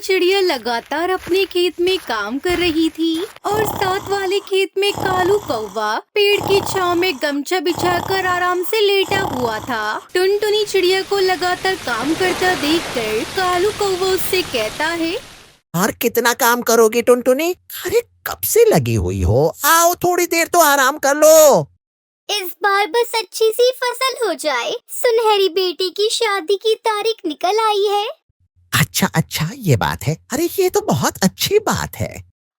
चिड़िया लगातार अपने खेत में काम कर रही थी और साथ वाले खेत में कालू कौवा पेड़ की छांव में गमछा बिछाकर आराम से लेटा हुआ था। टुनटुनी चिड़िया को लगातार काम करता देखकर कालू कौवा उससे कहता है, और कितना काम करोगी टुनटुनी? अरे कब से लगी हुई हो, आओ थोड़ी देर तो आराम कर लो। इस बार बस अच्छी सी फसल हो जाए। सुनहरी बेटी की शादी की तारीख निकल आई है। अच्छा ये बात है। अरे ये तो बहुत अच्छी बात है।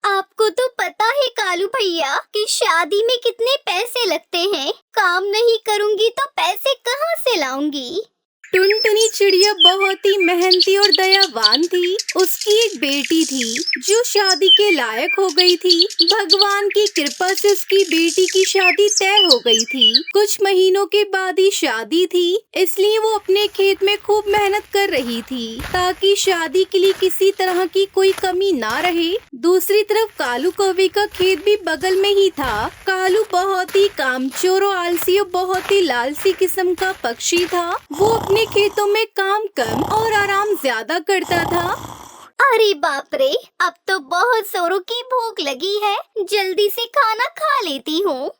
आपको तो पता है कालू भैया कि शादी में कितने पैसे लगते हैं। काम नहीं करूंगी तो पैसे कहाँ से लाऊंगी। टुनटुनी चिड़िया बहुत ही मेहनती और दयावान थी। उसकी एक बेटी थी जो शादी के लायक हो गई थी। भगवान की कृपा से उसकी बेटी की शादी तय हो गई थी। कुछ महीनों के बाद ही शादी थी, इसलिए वो अपने खेत में खूब मेहनत कर रही थी ताकि शादी के लिए किसी तरह की कोई कमी ना रहे। दूसरी तरफ कालू कौवे का खेत भी बगल में ही था। कालू बहुत ही कामचोर और आलसी और बहुत ही लालची किस्म का पक्षी था। वो अपने खेतों में काम कम और आराम ज्यादा करता था। अरे बाप रे, अब तो बहुत जोरों की भूख लगी है। जल्दी से खाना खा लेती हूँ।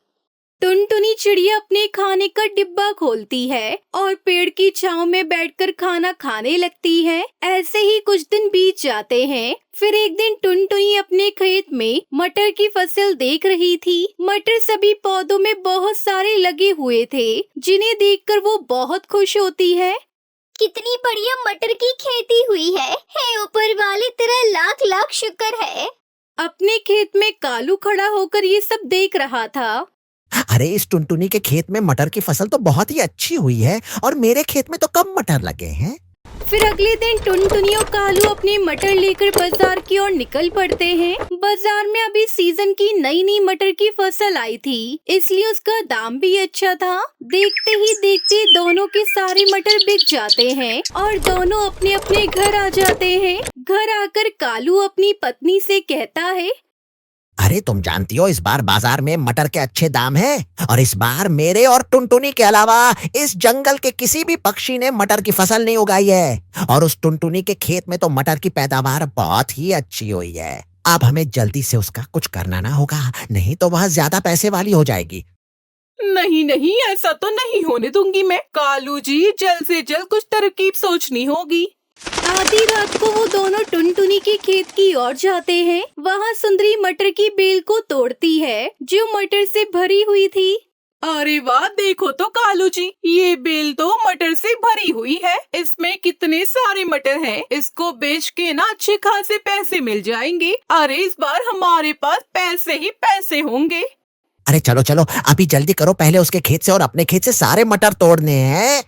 टुनटुनी चिड़िया अपने खाने का डिब्बा खोलती है और पेड़ की छांव में बैठकर खाना खाने लगती है। ऐसे ही कुछ दिन बीत जाते हैं। फिर एक दिन टुनटुनी अपने खेत में मटर की फसल देख रही थी। मटर सभी पौधों में बहुत सारे लगे हुए थे, जिन्हें देखकर वो बहुत खुश होती है। कितनी बढ़िया मटर की खेती हुई है। हे ऊपर वाले, तेरा लाख लाख शुक्र है। अपने खेत में कालू खड़ा होकर ये सब देख रहा था। अरे इस टुनटुनी के खेत में मटर की फसल तो बहुत ही अच्छी हुई है और मेरे खेत में तो कम मटर लगे हैं। फिर अगले दिन टुनटुनी और कालू अपने मटर लेकर बाजार की ओर निकल पड़ते हैं। बाजार में अभी सीजन की नई नई मटर की फसल आई थी, इसलिए उसका दाम भी अच्छा था। देखते ही देखते दोनों के सारे मटर बिक जाते हैं और दोनों अपने अपने घर आ जाते हैं। घर आकर कालू अपनी पत्नी से कहता है, अरे तुम जानती हो इस बार बाजार में मटर के अच्छे दाम हैं और इस बार मेरे और टुनटुनी के अलावा इस जंगल के किसी भी पक्षी ने मटर की फसल नहीं उगाई है और उस टुनटुनी के खेत में तो मटर की पैदावार बहुत ही अच्छी हुई है। अब हमें जल्दी से उसका कुछ करना ना होगा, नहीं तो वह ज्यादा पैसे वाली हो जाएगी। नहीं, ऐसा तो नहीं होने दूंगी मैं। कालू जी, जल्द से जल्द कुछ तरकीब सोचनी होगी। आधी रात को वो दोनों टुनटुनी के खेत की ओर जाते हैं। वहाँ सुंदरी मटर की बेल को तोड़ती है जो मटर से भरी हुई थी। अरे वाह, देखो तो कालू जी, ये बेल तो मटर से भरी हुई है। इसमें कितने सारे मटर हैं। इसको बेच के ना अच्छे खासे पैसे मिल जाएंगे। अरे इस बार हमारे पास पैसे ही पैसे होंगे। अरे चलो अभी जल्दी करो, पहले उसके खेत से और अपने खेत से सारे मटर तोड़ने हैं।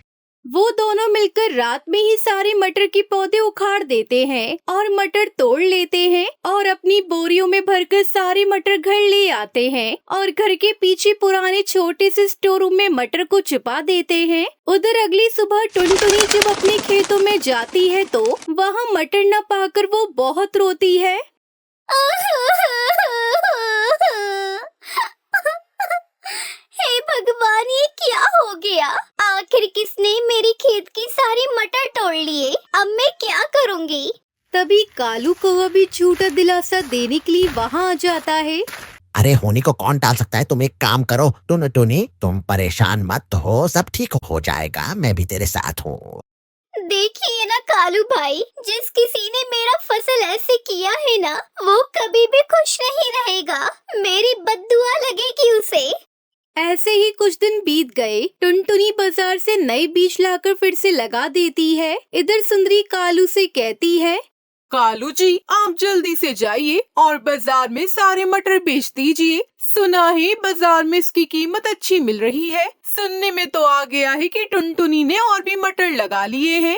वो दोनों मिलकर रात में ही सारे मटर के पौधे उखाड़ देते हैं और मटर तोड़ लेते हैं और अपनी बोरियों में भरकर सारे मटर घर ले आते हैं और घर के पीछे पुराने छोटे से स्टोर रूम में मटर को छुपा देते हैं। उधर अगली सुबह टुनटुनी जब अपने खेतों में जाती है तो वहाँ मटर न पाकर वो बहुत रोती है। हे भगवान, ये क्या हो गया? आखिर किसने मेरी खेत की सारी मटर तोड़ लिए? अब मैं क्या करूँगी? तभी कालू कौवा भी झूठा दिलासा देने के लिए वहाँ आ जाता है। अरे होनी को कौन टाल सकता है, तुम एक काम करो टुनटुनी, तुम परेशान मत हो, सब ठीक हो जाएगा, मैं भी तेरे साथ हूँ। देखिए ना कालू भाई, जिस किसी ने मेरा फसल ऐसे किया है ना, वो कभी भी खुश नहीं रहेगा। मेरी बद्दुआ लगेगी उसे। ऐसे ही कुछ दिन बीत गए। टुनटुनी बाजार से नए बीज लाकर फिर से लगा देती है। इधर सुंदरी कालू से कहती है, कालू जी, आप जल्दी से जाइए और बाजार में सारे मटर बेच दीजिए। सुना है बाजार में इसकी कीमत अच्छी मिल रही है। सुनने में तो आ गया है कि टुनटुनी ने और भी मटर लगा लिए हैं।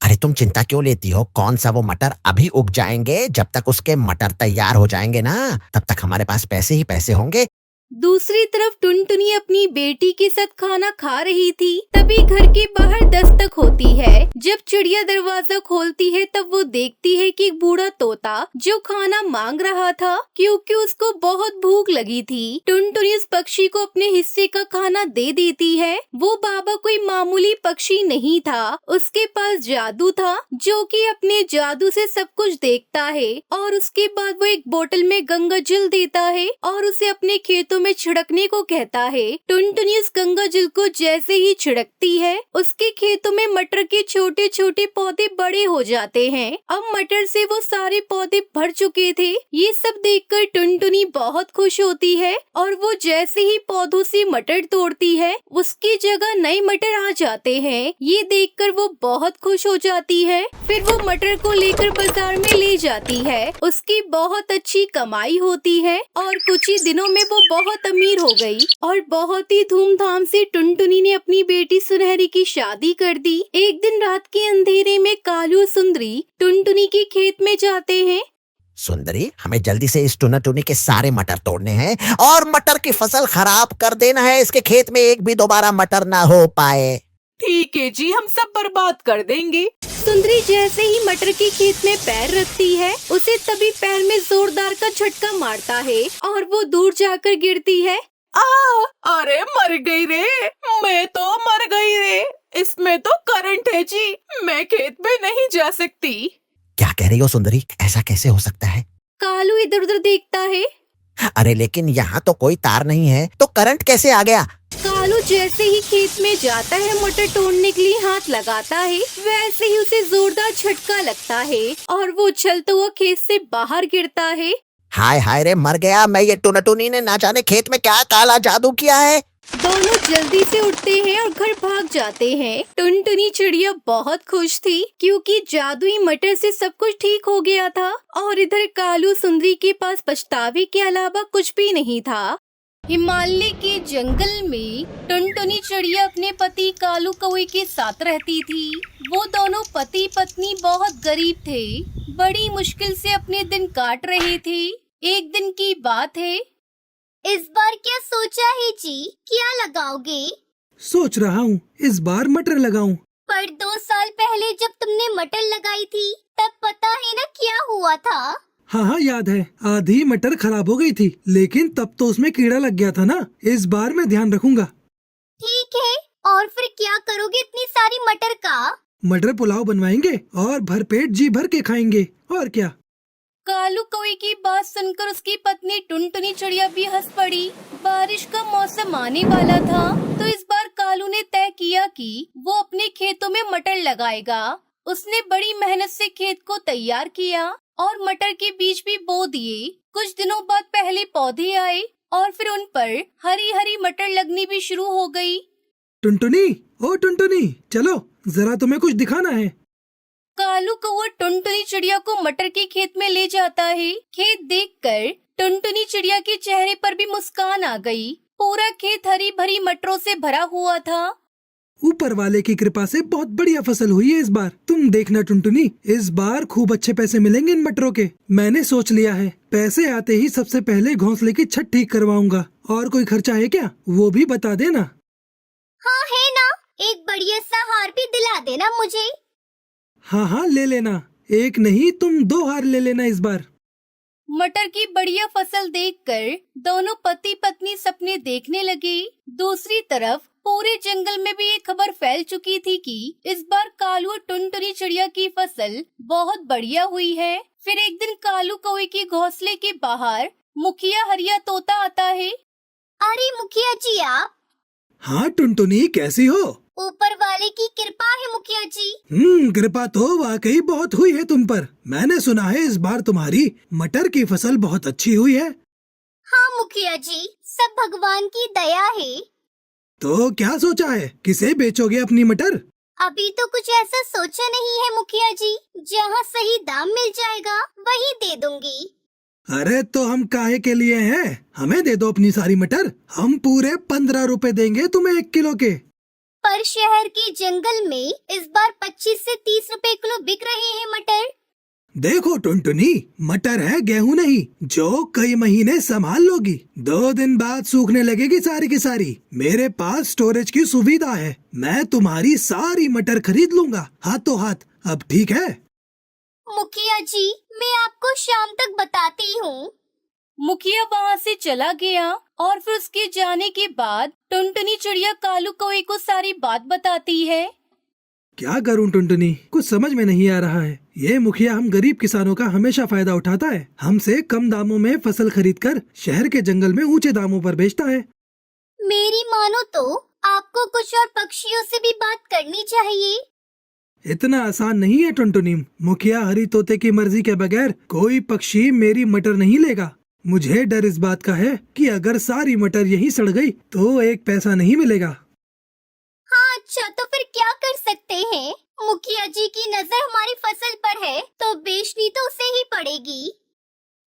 अरे तुम चिंता क्यों लेती हो, कौन सा वो मटर अभी उग जाएंगे। जब तक उसके मटर तैयार हो जाएंगे ना, तब तक हमारे पास पैसे ही पैसे होंगे। दूसरी तरफ टुनटुनी अपनी बेटी के साथ खाना खा रही थी। तभी घर के बाहर दस्तक होती है। जब चिड़िया दरवाजा खोलती है तब वो देखती है कि एक बूढ़ा तोता जो खाना मांग रहा था क्योंकि उसको बहुत भूख लगी थी। टुनटुनी उस पक्षी को अपने हिस्से का खाना दे देती है। वो बाबा कोई मामूली पक्षी नहीं था, उसके पास जादू था जो कि अपने जादू से सब कुछ देखता है। और उसके बाद वो एक बोतल में गंगा जल देता है और उसे अपने खेतों में छिड़कने को कहता है। टुनटुनी उस गंगा जल को जैसे ही छिड़कती है उसके खेतों में मटर के छोटे छोटे पौधे बड़े हो जाते हैं। अब मटर से वो सारे पौधे भर चुके थे। ये सब देखकर टुनटुनी बहुत खुश होती है और वो जैसे ही पौधों से मटर तोड़ती है उसकी जगह नए मटर आ जाते हैं। ये देखकर वो बहुत खुश हो जाती है। फिर वो मटर को लेकर बाजार में ले जाती है। उसकी बहुत अच्छी कमाई होती है और कुछ ही दिनों में वो बहुत अमीर हो गई और बहुत ही धूमधाम से टुनटुनी ने अपनी बेटी सुनहरी की शादी कर दी। एक दिन रात के अंधेरे में कालू और सुंदरी टुनटुनी के खेत में जाते हैं। सुंदरी, हमें जल्दी से इस टुनटुनी के सारे मटर तोड़ने हैं और मटर की फसल खराब कर देना है। इसके खेत में एक भी दोबारा मटर ना हो पाए। ठीक है जी, हम सब बर्बाद कर देंगे। सुंदरी जैसे ही मटर के खेत में पैर रखती है उसे तभी पैर में जोरदार का झटका मारता है और वो दूर जाकर गिरती है। अरे मर गई रे, मैं तो मर गई रे। इसमें तो करंट है जी, मैं खेत में नहीं जा सकती। क्या कह रही हो सुंदरी, ऐसा कैसे हो सकता है? कालू इधर उधर देखता है। अरे लेकिन यहाँ तो कोई तार नहीं है, तो करंट कैसे आ गया? कालू जैसे ही खेत में जाता है मटर तोड़ने के लिए हाथ लगाता है वैसे ही उसे जोरदार झटका लगता है और वो उछलता हुआ खेत से बाहर गिरता है। हाय हाय रे, मर गया मैं। ये टुनटुनी ने ना जाने खेत में क्या काला जादू किया है। दोनों जल्दी से उठते हैं और घर भाग जाते हैं। टुनटुनी चिड़िया बहुत खुश थी क्योंकि जादुई मटर से सब कुछ ठीक हो गया था और इधर कालू सुंदरी के पास पछतावे के अलावा कुछ भी नहीं था। हिमालय के जंगल में टुनटुनी चिड़िया अपने पति कालू कौवे के साथ रहती थी। वो दोनों पति पत्नी बहुत गरीब थे, बड़ी मुश्किल से अपने दिन काट रहे थे। एक दिन की बात है। इस बार क्या सोचा है जी, क्या लगाओगे? सोच रहा हूँ इस बार मटर लगाऊं। पर 2 साल पहले जब तुमने मटर लगाई थी तब पता है ना क्या हुआ था? हाँ याद है, आधी मटर खराब हो गई थी, लेकिन तब तो उसमें कीड़ा लग गया था ना। इस बार मैं ध्यान रखूंगा। ठीक है, और फिर क्या करोगे इतनी सारी मटर का? मटर पुलाव बनवाएंगे और भरपेट जी भर के खाएंगे, और क्या। कालू कौवे की बात सुनकर उसकी पत्नी टुनटुनी चिड़िया भी हंस पड़ी। बारिश का मौसम आने वाला था तो इस बार कालू ने तय किया कि वो अपने खेतों में मटर लगाएगा। उसने बड़ी मेहनत से खेत को तैयार किया और मटर के बीज भी बो दिए। कुछ दिनों बाद पहले पौधे आए और फिर उन पर हरी हरी मटर लगनी भी शुरू हो गई। टुनटुनी, ओ टुनटुनी, चलो जरा तुम्हें कुछ दिखाना है। कालू कौवा टुनटुनी चिड़िया को मटर के खेत में ले जाता है। खेत देखकर टुनटुनी चिड़िया के चेहरे पर भी मुस्कान आ गई। पूरा खेत हरी भरी मटरों से भरा हुआ था। ऊपर वाले की कृपा से बहुत बढ़िया फसल हुई है इस बार। तुम देखना टुनटुनी, इस बार खूब अच्छे पैसे मिलेंगे इन मटरों के। मैंने सोच लिया है, पैसे आते ही सबसे पहले घोंसले की छत ठीक करवाऊंगा। और कोई खर्चा है क्या, वो भी बता देना। हाँ है ना, एक बढ़िया सा हार भी दिला देना मुझे। हाँ ले लेना, एक नहीं तुम 2 हार ले लेना इस बार। मटर की बढ़िया फसल देखकर दोनों पति पत्नी सपने देखने लगे। दूसरी तरफ पूरे जंगल में भी ये खबर फैल चुकी थी कि इस बार कालू और टुनटुनी चिड़िया की फसल बहुत बढ़िया हुई है। फिर एक दिन कालू कौवे के घोंसले के बाहर मुखिया हरिया तोता आता है। अरे मुखिया जी आप? हाँ टुनटुनी, कैसी हो? ऊपर वाले की कृपा है मुखिया जी। कृपा तो वाकई बहुत हुई है तुम पर। मैंने सुना है इस बार तुम्हारी मटर की फसल बहुत अच्छी हुई है। हाँ मुखिया जी, सब भगवान की दया है। तो क्या सोचा है, किसे बेचोगे अपनी मटर? अभी तो कुछ ऐसा सोचा नहीं है मुखिया जी, जहाँ सही दाम मिल जाएगा वही दे दूंगी। अरे तो हम काहे के लिए हैं? हमें दे दो अपनी सारी मटर, हम पूरे 15 रुपए देंगे तुम्हें 1 किलो के। पर शहर के जंगल में इस बार 25 से 30 रुपए किलो बिक रहे हैं मटर। देखो टुनटुनी, मटर है गेहूं नहीं जो कई महीने संभाल लोगी। 2 दिन बाद सूखने लगेगी सारी की सारी। मेरे पास स्टोरेज की सुविधा है, मैं तुम्हारी सारी मटर खरीद लूंगा हाथों हाथ। अब ठीक है? मुखिया जी, मैं आपको शाम तक बताती हूँ। मुखिया वहाँ से चला गया और फिर उसके जाने के बाद टुनटुनी चिड़िया कालू कौवे को सारी बात बताती है। क्या करूं टुनटुनी, कुछ समझ में नहीं आ रहा है। ये मुखिया हम गरीब किसानों का हमेशा फायदा उठाता है। हमसे कम दामों में फसल खरीदकर शहर के जंगल में ऊंचे दामों पर बेचता है। मेरी मानो तो आपको कुछ और पक्षियों से भी बात करनी चाहिए। इतना आसान नहीं है टुनटुनी। मुखिया हरी तोते की मर्जी के बगैर कोई पक्षी मेरी मटर नहीं लेगा। मुझे डर इस बात का है कि अगर सारी मटर यहीं सड़ गई तो 1 पैसा नहीं मिलेगा। हाँ अच्छा, तो फिर क्या कर सकते हैं? मुखिया जी की नजर हमारी फसल पर है तो बेचनी तो उसे ही पड़ेगी।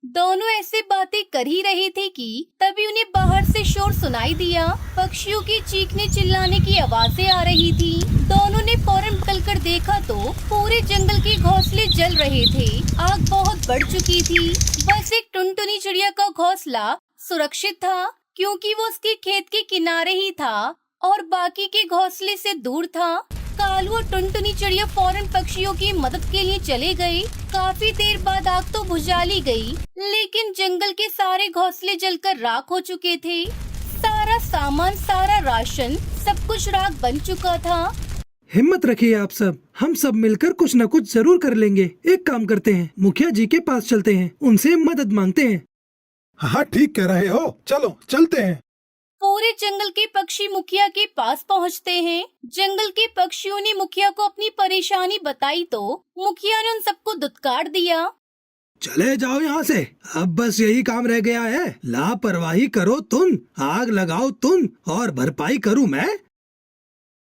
दोनों ऐसे बातें कर ही रहे थे कि तभी उन्हें बाहर से शोर सुनाई दिया। पक्षियों की चीखने चिल्लाने की आवाजें आ रही थी। दोनों ने फौरन निकलकर देखा तो पूरे जंगल के घोंसले जल रहे थे। आग बहुत बढ़ चुकी थी। बस एक टुनटुनी चिड़िया का घोंसला सुरक्षित था क्योंकि वो उसके खेत के किनारे ही था और बाकी के घोंसले से दूर था। कालू और टुनटुनी चिड़िया फौरन पक्षियों की मदद के लिए चले गए। काफी देर बाद आग तो बुझाली गई, लेकिन जंगल के सारे घोंसले जलकर राख हो चुके थे। सारा सामान, सारा राशन, सब कुछ राख बन चुका था। हिम्मत रखिए आप सब, हम सब मिलकर कुछ न कुछ जरूर कर लेंगे। एक काम करते हैं, मुखिया जी के पास चलते हैं, उनसे मदद मांगते हैं। हाँ ठीक कह रहे हो, चलो चलते हैं। पूरे जंगल के पक्षी मुखिया के पास पहुंचते हैं। जंगल के पक्षियों ने मुखिया को अपनी परेशानी बताई तो मुखिया ने उन सबको दुत्कार दिया। चले जाओ यहाँ से, अब बस यही काम रह गया है। लापरवाही करो तुम, आग लगाओ तुम और भरपाई करूँ मैं।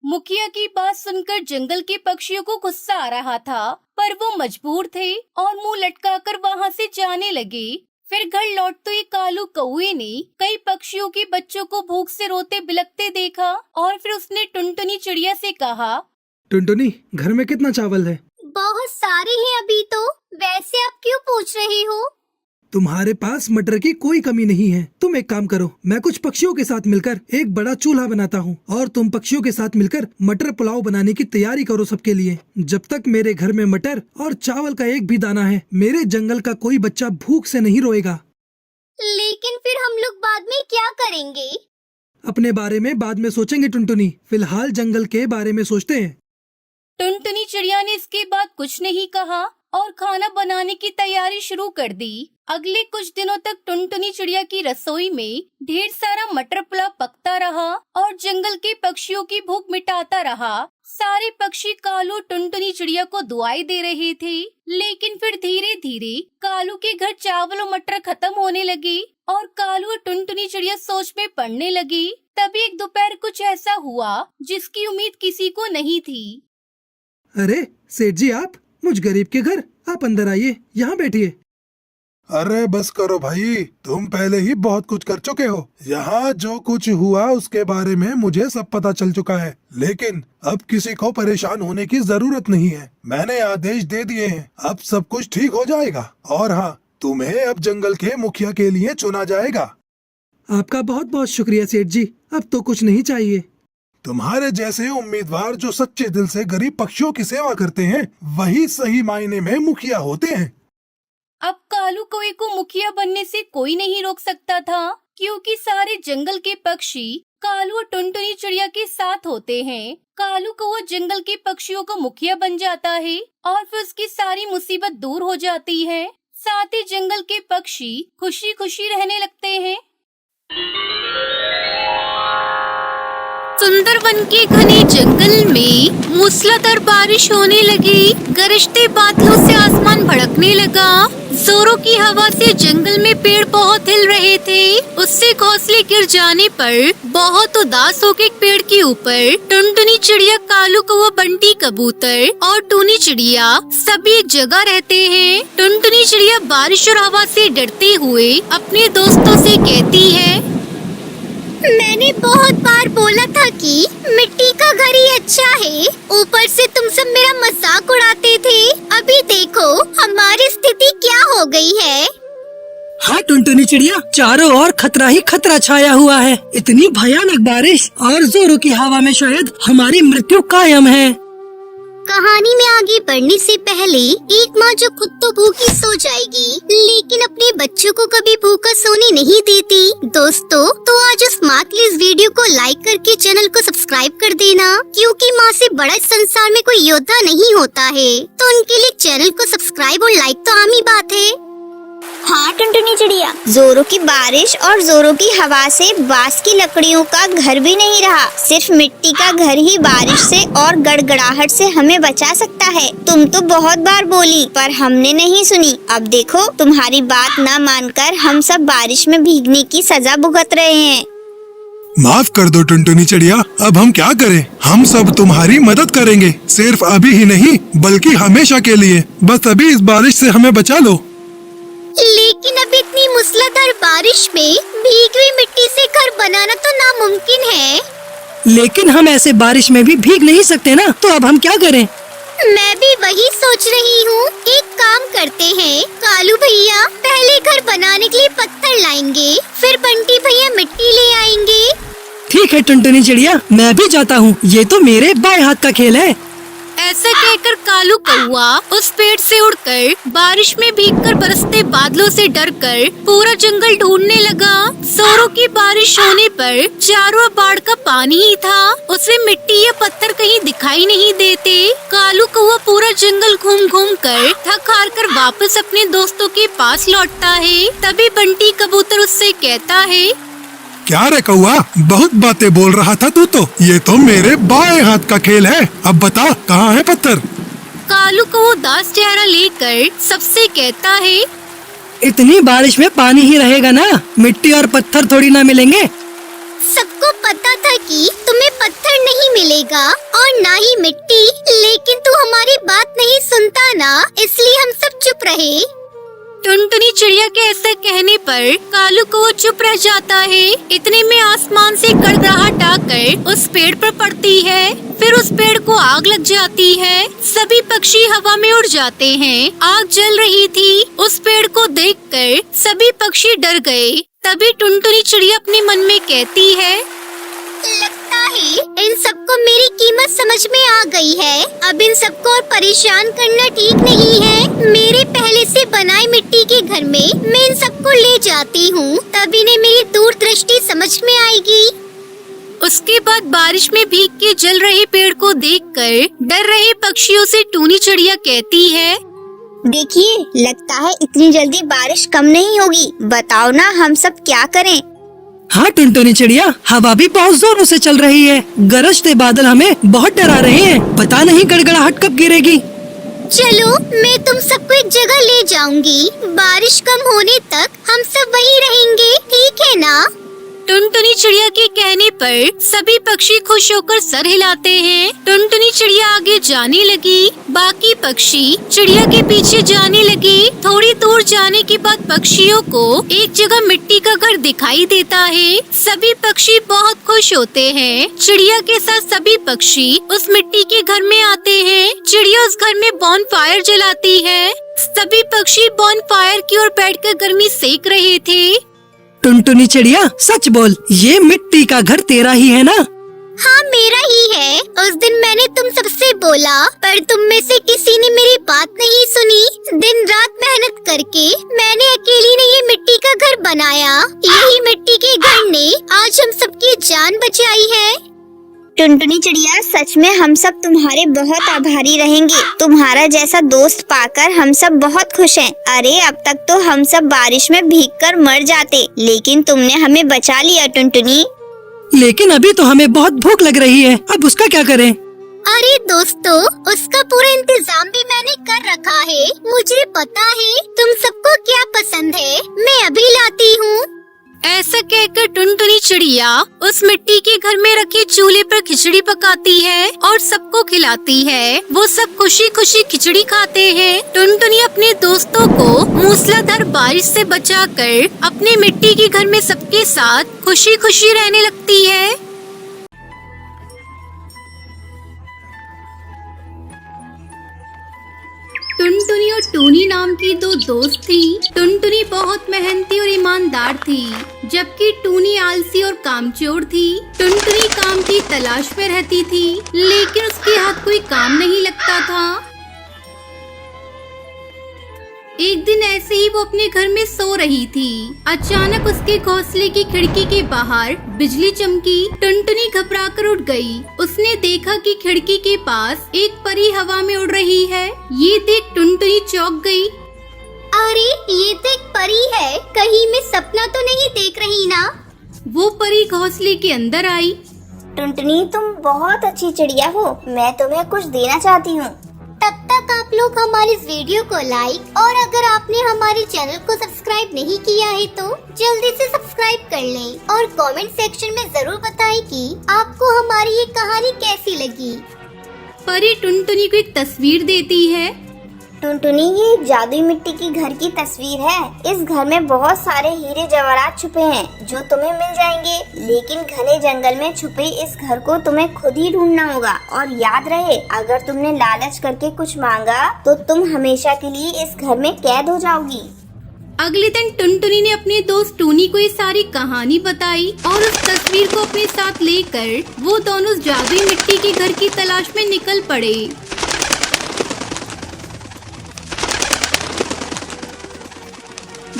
मुखिया की बात सुनकर जंगल के पक्षियों को गुस्सा आ रहा था, पर वो मजबूर थे और मुंह लटकाकर वहाँ से जाने लगे। फिर घर लौटते हुए कालू कौवे ने कई पक्षियों के बच्चों को भूख से रोते बिलखते देखा और फिर उसने टुनटुनी चिड़िया से कहा, टुनटुनी, घर में कितना चावल है? बहुत सारे हैं अभी तो। वैसे आप क्यों पूछ रहे हो? तुम्हारे पास मटर की कोई कमी नहीं है। तुम एक काम करो, मैं कुछ पक्षियों के साथ मिलकर एक बड़ा चूल्हा बनाता हूँ और तुम पक्षियों के साथ मिलकर मटर पुलाव बनाने की तैयारी करो सबके लिए। जब तक मेरे घर में मटर और चावल का एक भी दाना है, मेरे जंगल का कोई बच्चा भूख से नहीं रोएगा। लेकिन फिर हम लोग बाद में क्या करेंगे? अपने बारे में बाद में सोचेंगे टुनटुनी, फिलहाल जंगल के बारे में सोचते हैं। टुनटुनी चिड़िया ने इसके बाद कुछ नहीं कहा और खाना बनाने की तैयारी शुरू कर दी। अगले कुछ दिनों तक टुनटुनी चिड़िया की रसोई में ढेर सारा मटर पुलाव पकता रहा और जंगल के पक्षियों की भूख मिटाता रहा। सारे पक्षी कालू टुनटुनी चिड़िया को दुआएं दे रहे थे, लेकिन फिर धीरे धीरे कालू के घर चावल और मटर खत्म होने लगे और कालू और टुनटुनी चिड़िया सोच में पड़ने लगी। तभी एक दोपहर कुछ ऐसा हुआ जिसकी उम्मीद किसी को नहीं थी। अरे सेठ जी, आप मुझ गरीब के घर, आप अंदर आइए, यहाँ बैठिए। अरे बस करो भाई, तुम पहले ही बहुत कुछ कर चुके हो। यहाँ जो कुछ हुआ उसके बारे में मुझे सब पता चल चुका है, लेकिन अब किसी को परेशान होने की जरूरत नहीं है। मैंने आदेश दे दिए हैं, अब सब कुछ ठीक हो जाएगा। और हाँ, तुम्हें अब जंगल के मुखिया के लिए चुना जाएगा। आपका बहुत बहुत शुक्रिया सेठ जी, अब तो कुछ नहीं चाहिए। तुम्हारे जैसे उम्मीदवार जो सच्चे दिल से गरीब पक्षियों की सेवा करते हैं, वही सही मायने में मुखिया होते हैं। अब कालू कौवे को मुखिया बनने से कोई नहीं रोक सकता था, क्योंकि सारे जंगल के पक्षी कालू और टुनटुनी चिड़िया के साथ होते हैं। कालू कौवा जंगल के पक्षियों को मुखिया बन जाता है और फिर उसकी सारी मुसीबत दूर हो जाती है। साथ ही जंगल के पक्षी खुशी खुशी रहने लगते हैं। सुंदरवन के घने जंगल में मूसलाधार बारिश होने लगी। गरजते बादलों से आसमान भड़कने लगा। जोरों की हवा से जंगल में पेड़ बहुत हिल रहे थे। उससे घोंसले गिर जाने पर बहुत उदास होकर एक पेड़ के ऊपर टुनटुनी चिड़िया, कालू कौवा, बंटी कबूतर और टूनी चिड़िया सभी एक जगह रहते हैं। टुनटुनी चिड़िया बारिश और हवा से डरते हुए अपने दोस्तों से कहती है, मैंने बहुत बार बोला था कि मिट्टी का घर ही अच्छा है। ऊपर से तुम सब मेरा मजाक उड़ाते थे। अभी देखो हमारी स्थिति क्या हो गई है। हाँ टुनटुनी चिड़िया, चारों ओर खतरा ही खतरा छाया हुआ है। इतनी भयानक बारिश और जोरों की हवा में शायद हमारी मृत्यु कायम है। कहानी में आगे बढ़ने से पहले एक माँ जो खुद तो भूखी सो जाएगी लेकिन अपने बच्चों को कभी भूखा सोने नहीं देती। दोस्तों तो आज स्मार्टली इस वीडियो को लाइक करके चैनल को सब्सक्राइब कर देना, क्योंकि माँ से बड़ा इस संसार में कोई योद्धा नहीं होता है। तो उनके लिए चैनल को सब्सक्राइब और लाइक तो आम ही बात है। हाँ टुनटुनी चिड़िया, जोरों की बारिश और जोरों की हवा से बांस की लकड़ियों का घर भी नहीं रहा। सिर्फ मिट्टी का घर ही बारिश से और गड़गड़ाहट से हमें बचा सकता है। तुम तो बहुत बार बोली पर हमने नहीं सुनी। अब देखो तुम्हारी बात न मानकर हम सब बारिश में भीगने की सजा भुगत रहे हैं। माफ कर दो टुनटुनी चिड़िया, अब हम क्या करें? हम सब तुम्हारी मदद करेंगे, सिर्फ अभी ही नहीं बल्कि हमेशा के लिए। बस अभी इस बारिश से हमें बचा लो। लेकिन अब इतनी मूसलाधार बारिश में भीगी हुई मिट्टी से घर बनाना तो नामुमकिन है। लेकिन हम ऐसे बारिश में भी भीग नहीं सकते ना, तो अब हम क्या करें? मैं भी वही सोच रही हूँ। एक काम करते हैं, कालू भैया पहले घर बनाने के लिए पत्थर लाएंगे, फिर बंटी भैया मिट्टी ले आएंगे। ठीक है टुनटुनी चिड़िया, मैं भी जाता हूँ। ये तो मेरे बाएं हाथ का खेल है। ऐसा कहकर कालू कौआ उस पेड़ से उड़कर बारिश में भीगकर बरसते बादलों से डरकर पूरा जंगल ढूंढने लगा। जोरों की बारिश होने पर चारों ओर बाढ़ का पानी ही था। उसे मिट्टी या पत्थर कहीं दिखाई नहीं देते। कालू कौआ पूरा जंगल घूम घूम कर थक हार कर वापस अपने दोस्तों के पास लौटता है। तभी बंटी कबूतर उससे कहता है, क्या रे कौआ, बहुत बातें बोल रहा था तू तो। ये तो मेरे बाएं हाथ का खेल है। अब बता कहाँ है पत्थर? कालू को उदास चेहरा लेकर सबसे कहता है, इतनी बारिश में पानी ही रहेगा ना, मिट्टी और पत्थर थोड़ी ना मिलेंगे। सबको पता था कि तुम्हें पत्थर नहीं मिलेगा और ना ही मिट्टी, लेकिन तू हमारी बात नहीं सुनता ना, इसलिए हम सब चुप रहे। टुनटुनी चिड़िया के ऐसे कहने पर कालू को चुप रह जाता है। इतने में आसमान से गड़गड़ाहट आकर उस पेड़ पर पड़ती है। फिर उस पेड़ को आग लग जाती है। सभी पक्षी हवा में उड़ जाते हैं। आग जल रही थी। उस पेड़ को देखकर सभी पक्षी डर गए। तभी टुनटुनी चिड़िया अपने मन में कहती है, लगता है इन सबको मेरी कीमत समझ में आ गई है। अब इन सबको और परेशान करना ठीक नहीं है। मेरे पहले से बनाए मिट्टी के घर में मैं इन सबको ले जाती हूँ, तब इन्हें मेरी दूरदृष्टि समझ में आएगी। उसके बाद बारिश में भीग के जल रहे पेड़ को देखकर डर रहे पक्षियों से टूनी चिड़िया कहती है, देखिए लगता है इतनी जल्दी बारिश कम नहीं होगी। बताओ ना हम सब क्या करें? हाँ टुनटुनी चिड़िया, हवा भी बहुत जोरों से चल रही है। गरजते बादल हमें बहुत डरा रहे हैं। पता नहीं गड़गड़ाहट कब गिरेगी। चलो मैं तुम सबको एक जगह ले जाऊंगी। बारिश कम होने तक हम सब वहीं रहेंगे, ठीक है ना? टुनटुनी चिड़िया के कहने पर सभी पक्षी खुश होकर सर हिलाते हैं। टुनटुनी चिड़िया आगे जाने लगी। बाकी पक्षी चिड़िया के पीछे जाने लगे। थोड़ी दूर जाने के बाद पक्षियों को एक जगह मिट्टी का घर दिखाई देता है। सभी पक्षी बहुत खुश होते हैं। चिड़िया के साथ सभी पक्षी उस मिट्टी के घर में आते हैं। चिड़िया उस घर में बॉनफायर जलाती है। सभी पक्षी बॉनफायर की ओर बैठकर गर्मी सेक रहे थे। टुनटुनी चिड़िया सच बोल, ये मिट्टी का घर तेरा ही है ना? हाँ मेरा ही है। उस दिन मैंने तुम सबसे बोला पर तुम में से किसी ने मेरी बात नहीं सुनी। दिन रात मेहनत करके मैंने अकेली ने ये मिट्टी का घर बनाया। यही मिट्टी के घर ने आज हम सबकी जान बचाई है। टुनटुनी चिड़िया सच में हम सब तुम्हारे बहुत आभारी रहेंगे। तुम्हारा जैसा दोस्त पाकर हम सब बहुत खुश हैं। अरे अब तक तो हम सब बारिश में भीगकर मर जाते, लेकिन तुमने हमें बचा लिया टुनटुनी। लेकिन अभी तो हमें बहुत भूख लग रही है, अब उसका क्या करें? अरे दोस्तों, उसका पूरा इंतजाम भी मैंने कर रखा है। मुझे पता है तुम सबको क्या पसंद है, मैं अभी लाती हूँ। ऐसा कहकर टुनटुनी चिड़िया उस मिट्टी के घर में रखे चूल्हे पर खिचड़ी पकाती है और सबको खिलाती है। वो सब खुशी खुशी खिचड़ी खाते हैं। टुनटुनी अपने दोस्तों को मूसलाधार बारिश से बचाकर अपने मिट्टी के घर में सबके साथ खुशी खुशी रहने लगती है। टूनी नाम की दो दोस्त थी। टुनटुनी बहुत मेहनती और ईमानदार थी, जबकि टूनी आलसी और कामचोर थी। टुनटुनी काम की तलाश में रहती थी, लेकिन उसके हाथ कोई काम नहीं लगता था। एक दिन ऐसे ही वो अपने घर में सो रही थी। अचानक उसके घोंसले की खिड़की के बाहर बिजली चमकी। टुनटुनी घबराकर उठ गई। उसने देखा कि खिड़की के पास एक परी हवा में उड़ रही है। ये देख टुनटुनी चौंक गई। अरे ये तो एक परी है, कहीं मैं सपना तो नहीं देख रही ना? वो परी घोंसले के अंदर आई। टुनटुनी, तुम बहुत अच्छी चिड़िया हो, मैं तुम्हें कुछ देना चाहती हूँ। तब तक आप लोग हमारे इस वीडियो को लाइक और अगर आपने हमारे चैनल को सब्सक्राइब नहीं किया है तो जल्दी से सब्सक्राइब कर लें और कमेंट सेक्शन में जरूर बताएं कि आपको हमारी ये कहानी कैसी लगी। परी टुनटुनी को एक तस्वीर देती है। टुनटुनी, ये जादुई मिट्टी की घर की तस्वीर है। इस घर में बहुत सारे हीरे जवाहरात छुपे हैं जो तुम्हें मिल जाएंगे, लेकिन घने जंगल में छुपे इस घर को तुम्हें खुद ही ढूंढना होगा। और याद रहे, अगर तुमने लालच करके कुछ मांगा तो तुम हमेशा के लिए इस घर में कैद हो जाओगी। अगले दिन टुनटुनी ने अपने दोस्त टूनी को ये सारी कहानी बताई और उस तस्वीर को अपने साथ लेकर वो दोनों जादुई मिट्टी के घर की तलाश में निकल पड़े।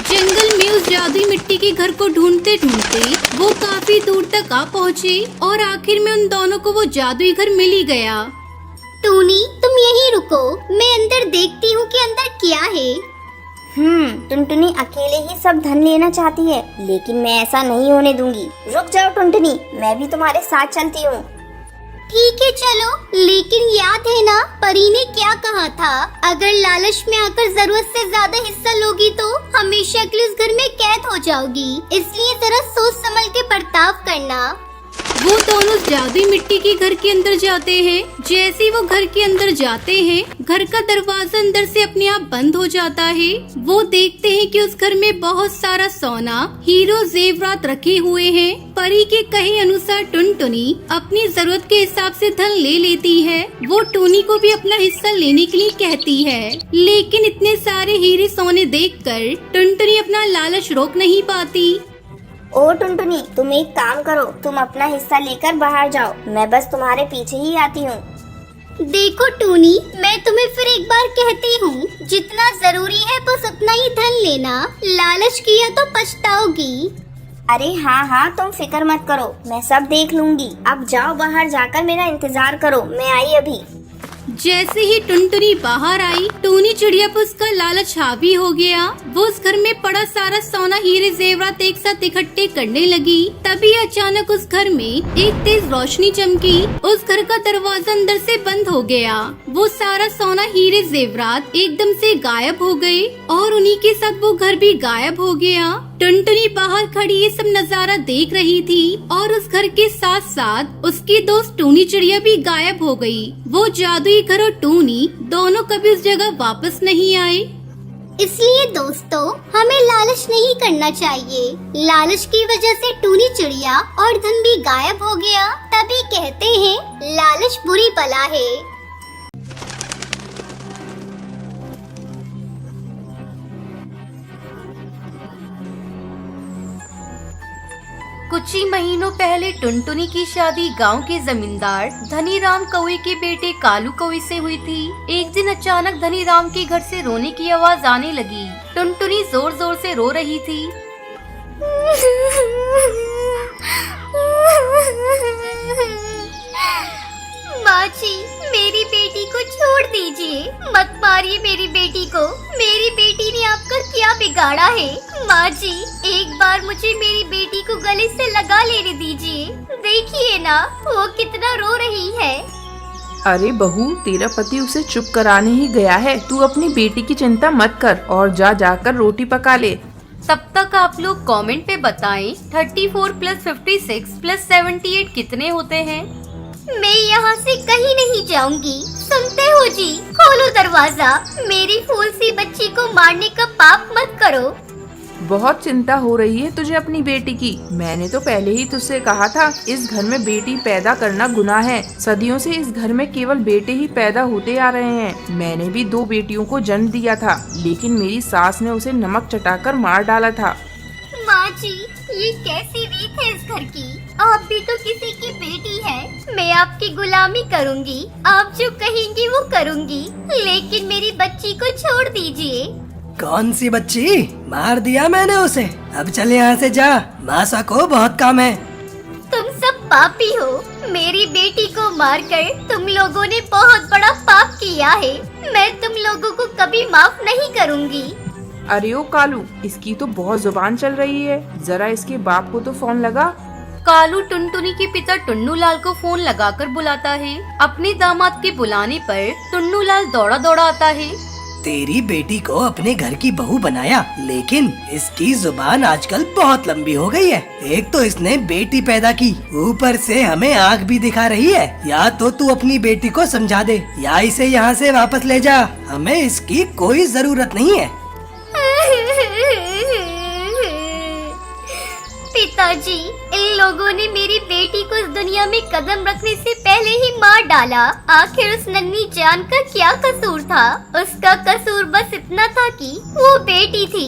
जंगल में उस जादुई मिट्टी के घर को ढूंढते ढूंढते वो काफी दूर तक आ पहुँचे और आखिर में उन दोनों को वो जादुई घर मिल ही गया। टूनी, तुम यहीं रुको, मैं अंदर देखती हूँ कि अंदर क्या है। टुनटुनी अकेले ही सब धन लेना चाहती है, लेकिन मैं ऐसा नहीं होने दूंगी। रुक जाओ टुनटुनी, मैं भी तुम्हारे साथ चलती हूँ। ठीक है चलो, लेकिन याद है ना परी ने क्या कहा था? अगर लालच में आकर जरूरत से ज्यादा हिस्सा लोगी तो हमेशा के लिए उस घर में कैद हो जाओगी। इसलिए जरा सोच समझ के बर्ताव करना। वो दोनों जादुई मिट्टी के घर के अंदर जाते हैं। जैसे ही वो घर के अंदर जाते हैं, घर का दरवाजा अंदर से अपने आप बंद हो जाता है। वो देखते हैं कि उस घर में बहुत सारा सोना, हीरो जेवरात रखे हुए हैं। परी के कहे अनुसार टुनटुनी अपनी जरूरत के हिसाब से धन ले लेती है। वो टूनी को भी अपना हिस्सा लेने के लिए कहती है, लेकिन इतने सारे हीरे सोने देखकर टुनटुनी अपना लालच रोक नहीं पाती। ओ टुनटुनी, तुम एक काम करो, तुम अपना हिस्सा लेकर बाहर जाओ, मैं बस तुम्हारे पीछे ही आती हूँ। देखो टूनी, मैं तुम्हें फिर एक बार कहती हूँ, जितना जरूरी है बस उतना ही धन लेना, लालच किया तो पछताओगी। अरे हाँ, तुम फिक्र मत करो, मैं सब देख लूंगी। अब जाओ बाहर जाकर मेरा इंतजार करो, मैं आई अभी। जैसे ही टुनटुनी बाहर आई, टूनी चिड़िया पर उसका लालच हावी हो गया। वो उस घर में पड़ा सारा सोना, हीरे जेवरात एक साथ इकट्ठे करने लगी। तभी अचानक उस घर में एक तेज रोशनी चमकी। उस घर का दरवाजा अंदर से बंद हो गया। वो सारा सोना, हीरे जेवरात एकदम से गायब हो गए और उन्हीं के साथ वो घर भी गायब हो गया। टुनटुनी बाहर खड़ी ये सब नजारा देख रही थी और उस घर के साथ साथ उसकी दोस्त टूनी चिड़िया भी गायब हो गई। वो जादुई घर और टूनी दोनों कभी उस जगह वापस नहीं आए। इसलिए दोस्तों, हमें लालच नहीं करना चाहिए। लालच की वजह से टूनी चिड़िया और धन भी गायब हो गया। तभी कहते हैं, लालच बुरी बला है। कुछ ही महीनों पहले टुनटुनी की शादी गांव के जमींदार धनीराम कौवे के बेटे कालू कौवे से हुई थी। एक दिन अचानक धनीराम के घर से रोने की आवाज आने लगी। टुनटुनी जोर जोर से रो रही थी। माँ जी, मेरी बेटी को छोड़ दीजिए, मत मारिए मेरी बेटी को। मेरी बेटी ने आपका क्या बिगाड़ा है? माँ जी, एक बार मुझे मेरी बेटी को गले से लगा लेने दीजिए। देखिए ना, वो कितना रो रही है। अरे बहू, तेरा पति उसे चुप कराने ही गया है। तू अपनी बेटी की चिंता मत कर और जाकर रोटी पका ले। तब तक आप लोग कमेंट पे बताएं 34 + 56 + 78 कितने होते हैं? मैं यहाँ से कहीं नहीं जाऊंगी। सुनते हो जी? खोलो दरवाजा। मेरी फूल सी बच्ची को मारने का पाप मत करो। बहुत चिंता हो रही है तुझे अपनी बेटी की। मैंने तो पहले ही तुझसे कहा था, इस घर में बेटी पैदा करना गुनाह है। सदियों से इस घर में केवल बेटे ही पैदा होते आ रहे हैं। मैंने भी 2 बेटियों को जन्म दिया था, लेकिन मेरी सास ने उसे नमक चटाकर मार डाला था। माँ जी, ये कैसी रीत है इस घर की? आप भी तो किसी की बेटी है। मैं आपकी गुलामी करूँगी, आप जो कहेंगी वो करूँगी, लेकिन मेरी बच्ची को छोड़ दीजिए। कौन सी बच्ची? मार दिया मैंने उसे। अब चल यहाँ से जा, मासा को बहुत काम है। तुम सब पापी हो। मेरी बेटी को मारकर तुम लोगों ने बहुत बड़ा पाप किया है। मैं तुम लोगों को कभी माफ नहीं करूँगी। अरे ओ कालू, इसकी तो बहुत जुबान चल रही है। जरा इसके बाप को तो फोन लगा। कालू टुनटुनी के पिता टुन्नू लाल को फोन लगाकर बुलाता है। अपने दामाद के बुलाने पर टुन्नू लाल दौड़ा दौड़ा आता है। तेरी बेटी को अपने घर की बहू बनाया, लेकिन इसकी जुबान आजकल बहुत लंबी हो गई है। एक तो इसने बेटी पैदा की, ऊपर से हमें आँख भी दिखा रही है। या तो तू अपनी बेटी को समझा दे, या इसे यहाँ से वापस ले जा। हमें इसकी कोई जरूरत नहीं है। पिताजी, इन लोगों ने मेरी बेटी को इस दुनिया में कदम रखने से पहले ही मार डाला। आखिर उस नन्ही जान का क्या कसूर था? उसका कसूर बस इतना था कि वो बेटी थी।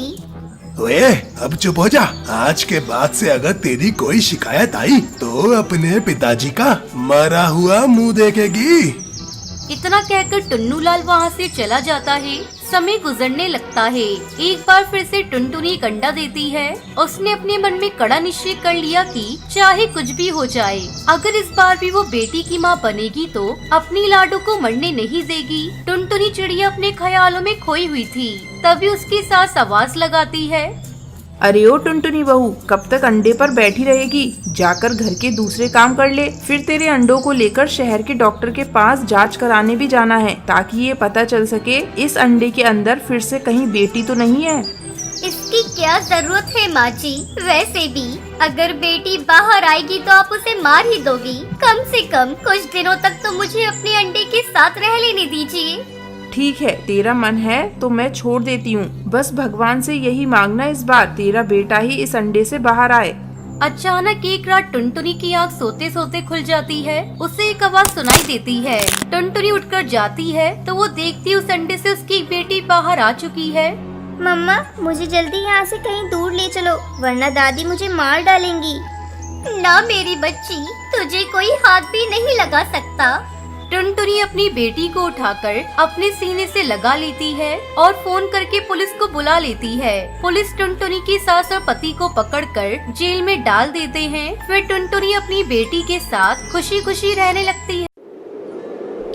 ओए, अब चुप हो जा। आज के बाद से अगर तेरी कोई शिकायत आई तो अपने पिताजी का मरा हुआ मुंह देखेगी। इतना कहकर टुन्नू लाल वहाँ से चला जाता है। समय गुजरने लगता है। एक बार फिर से टुनटुनी एक अंडा देती है। उसने अपने मन में कड़ा निश्चय कर लिया कि चाहे कुछ भी हो जाए, अगर इस बार भी वो बेटी की माँ बनेगी तो अपनी लाडू को मरने नहीं देगी। टुनटुनी चिड़िया अपने ख्यालों में खोई हुई थी। तभी उसकी सास आवाज लगाती है, अरे ओ टुनटुनी बहू, कब तक अंडे पर बैठी रहेगी? जाकर घर के दूसरे काम कर ले। फिर तेरे अंडों को लेकर शहर के डॉक्टर के पास जांच कराने भी जाना है, ताकि ये पता चल सके इस अंडे के अंदर फिर से कहीं बेटी तो नहीं है। इसकी क्या जरूरत है माँ जी? वैसे भी अगर बेटी बाहर आएगी तो आप उसे मार ही दोगी। कम से कम कुछ दिनों तक तो मुझे अपने अंडे के साथ रह लेने दीजिए। ठीक है, तेरा मन है तो मैं छोड़ देती हूँ। बस भगवान से यही मांगना, इस बार तेरा बेटा ही इस अंडे से बाहर आए। अचानक एक रात टुनटुनी की आँख सोते सोते खुल जाती है। उसे एक आवाज सुनाई देती है। टुनटुनी उठकर जाती है तो वो देखती है उस अंडे से उसकी बेटी बाहर आ चुकी है। मम्मा, मुझे जल्दी यहाँ से कहीं दूर ले चलो, वरना दादी मुझे मार डालेंगी। ना मेरी बच्ची, तुझे कोई हाथ भी नहीं लगा सकता। टुनटुनी अपनी बेटी को उठाकर अपने सीने से लगा लेती है और फोन करके पुलिस को बुला लेती है। पुलिस टुनटुनी की सास और पति को पकड़कर जेल में डाल देते हैं। फिर टुनटुनी अपनी बेटी के साथ खुशी खुशी रहने लगती है।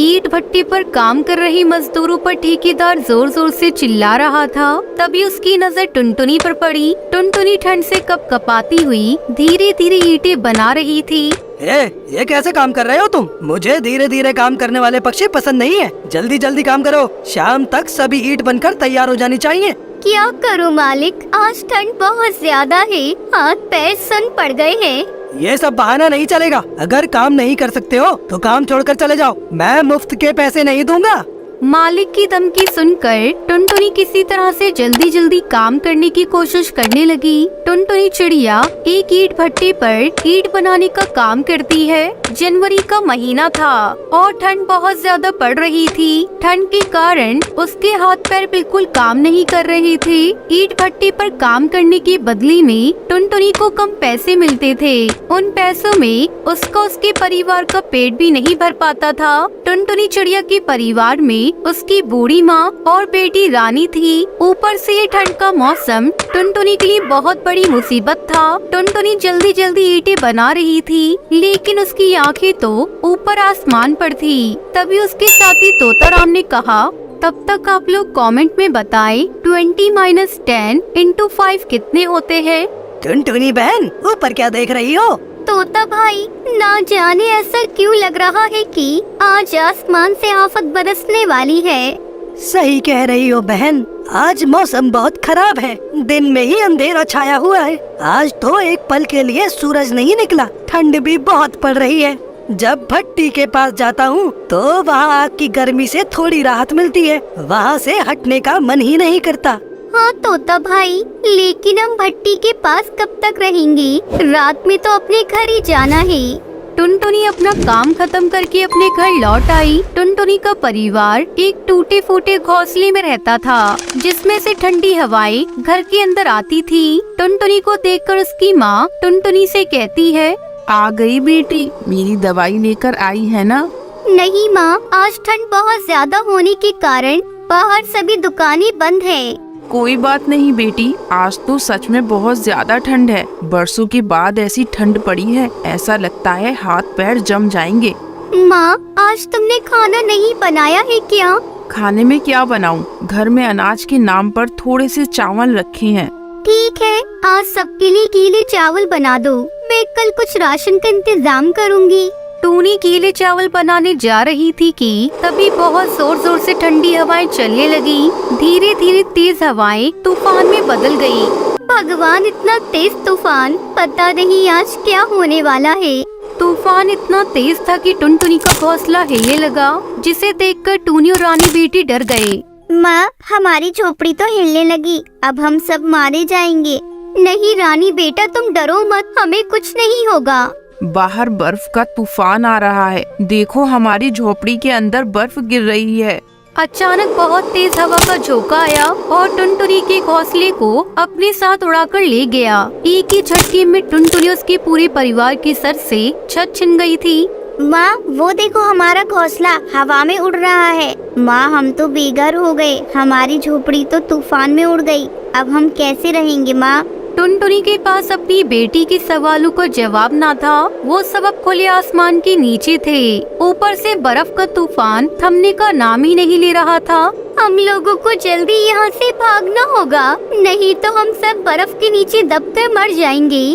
ईंट भट्टी पर काम कर रही मजदूरों पर ठेकेदार जोर जोर से चिल्ला रहा था। तभी उसकी नजर टुनटुनी पर पड़ी। टुनटुनी ठंड से कपकपाती हुई धीरे धीरे ईंटें बना रही थी। ये कैसे काम कर रहे हो तुम? मुझे धीरे धीरे काम करने वाले पक्षी पसंद नहीं है। जल्दी जल्दी काम करो, शाम तक सभी ईंट बनकर तैयार हो जानी चाहिए। क्या करूं मालिक, आज ठंड बहुत ज्यादा है, हाथ पैर सन पड़ गए हैं। ये सब बहाना नहीं चलेगा। अगर काम नहीं कर सकते हो तो काम छोड़कर चले जाओ। मैं मुफ्त के पैसे नहीं दूंगा। मालिक की धमकी सुनकर टुनटुनी किसी तरह से जल्दी जल्दी काम करने की कोशिश करने लगी। टुनटुनी चिड़िया एक ईंट भट्टी पर ईंट बनाने का काम करती है। जनवरी का महीना था और ठंड बहुत ज्यादा पड़ रही थी। ठंड के कारण उसके हाथ पैर बिल्कुल काम नहीं कर रहे थे। ईंट भट्टी पर काम करने के बदले में टुनटुनी को कम पैसे मिलते थे। उन पैसों में उसका उसके परिवार का पेट भी नहीं भर पाता था। टुनटुनी चिड़िया के परिवार में उसकी बूढ़ी माँ और बेटी रानी थी। ऊपर से ये ठंड का मौसम टुनटुनी के लिए बहुत बड़ी मुसीबत था। टुनटुनी जल्दी जल्दी ईंटें बना रही थी, लेकिन उसकी आंखें तो ऊपर आसमान पर थी। तभी उसके साथी तोताराम ने कहा, तब तक आप लोग कमेंट में बताएं 20 - 10 × 5 कितने होते हैं। टुनटुनी बहन, ऊपर क्या देख रही हो? तोता भाई, ना जाने ऐसा क्यों लग रहा है कि आज आसमान से आफत बरसने वाली है। सही कह रही हो बहन, आज मौसम बहुत खराब है। दिन में ही अंधेरा छाया हुआ है। आज तो एक पल के लिए सूरज नहीं निकला। ठंड भी बहुत पड़ रही है। जब भट्टी के पास जाता हूँ तो वहाँ आग की गर्मी से थोड़ी राहत मिलती है। वहाँ से हटने का मन ही नहीं करता। हाँ तोता भाई, लेकिन हम भट्टी के पास कब तक रहेंगे? रात में तो अपने घर ही जाना है। टुनटुनी अपना काम खत्म करके अपने घर लौट आई। टुनटुनी का परिवार एक टूटे फूटे घोंसले में रहता था, जिसमें से ठंडी हवाएं घर के अंदर आती थी। टुनटुनी को देखकर उसकी माँ टुनटुनी से कहती है, आ गई बेटी, मेरी दवाई लेकर आई है ना? नहीं माँ, आज ठंड बहुत ज्यादा होने के कारण बाहर सभी दुकानें बंद है। कोई बात नहीं बेटी, आज तो सच में बहुत ज्यादा ठंड है। बरसों के बाद ऐसी ठंड पड़ी है, ऐसा लगता है हाथ पैर जम जाएंगे। माँ, आज तुमने खाना नहीं बनाया है क्या? खाने में क्या बनाऊं? घर में अनाज के नाम पर थोड़े से चावल रखे हैं। ठीक है, आज सबके लिए गीले चावल बना दो। मैं कल कुछ राशन का इंतजाम करूँगी। टूनी गीले चावल बनाने जा रही थी कि तभी बहुत जोर जोर से ठंडी हवाएं चलने लगी। धीरे धीरे तेज हवाएं तूफान में बदल गई। भगवान, इतना तेज तूफान! पता नहीं आज क्या होने वाला है। तूफान इतना तेज था कि टुनटुनी का घोंसला हिलने लगा, जिसे देखकर टूनी और रानी बेटी डर गए। माँ, हमारी झोपड़ी तो हिलने लगी, अब हम सब मारे जाएंगे। नहीं रानी बेटा, तुम डरो मत, हमें कुछ नहीं होगा। बाहर बर्फ का तूफान आ रहा है, देखो हमारी झोपड़ी के अंदर बर्फ गिर रही है। अचानक बहुत तेज हवा का झोंका आया और टुनटुनी के घोंसले को अपने साथ उड़ाकर ले गया। एक ही झटके में टुनटुनी उसके पूरे परिवार के सर से छत छिन गई थी। माँ, वो देखो हमारा घोंसला हवा में उड़ रहा है। माँ, हम तो बेघर हो गए, हमारी झोपड़ी तो तूफान में उड़ गई। अब हम कैसे रहेंगे माँ? टुनटुनी के पास अपनी बेटी के सवालों का जवाब ना था। वो सब अब खुले आसमान के नीचे थे। ऊपर से बर्फ का तूफान थमने का नाम ही नहीं ले रहा था। हम लोगों को जल्दी यहाँ से भागना होगा, नहीं तो हम सब बर्फ के नीचे दबकर मर जाएंगे।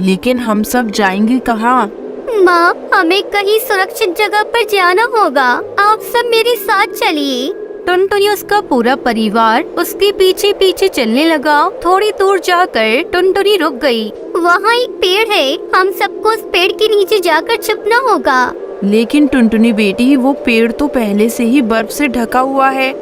लेकिन हम सब जाएंगे कहाँ? माँ, हमें कहीं सुरक्षित जगह पर जाना होगा। आप सब मेरे साथ चलिए। टुनटुनी उसका पूरा परिवार उसके पीछे पीछे चलने लगा। थोड़ी दूर जाकर टुनटुनी रुक गई। वहाँ एक पेड़ है, हम सबको उस पेड़ के नीचे जाकर छुपना होगा। लेकिन टुनटुनी बेटी, वो पेड़ तो पहले से ही बर्फ से ढका हुआ है।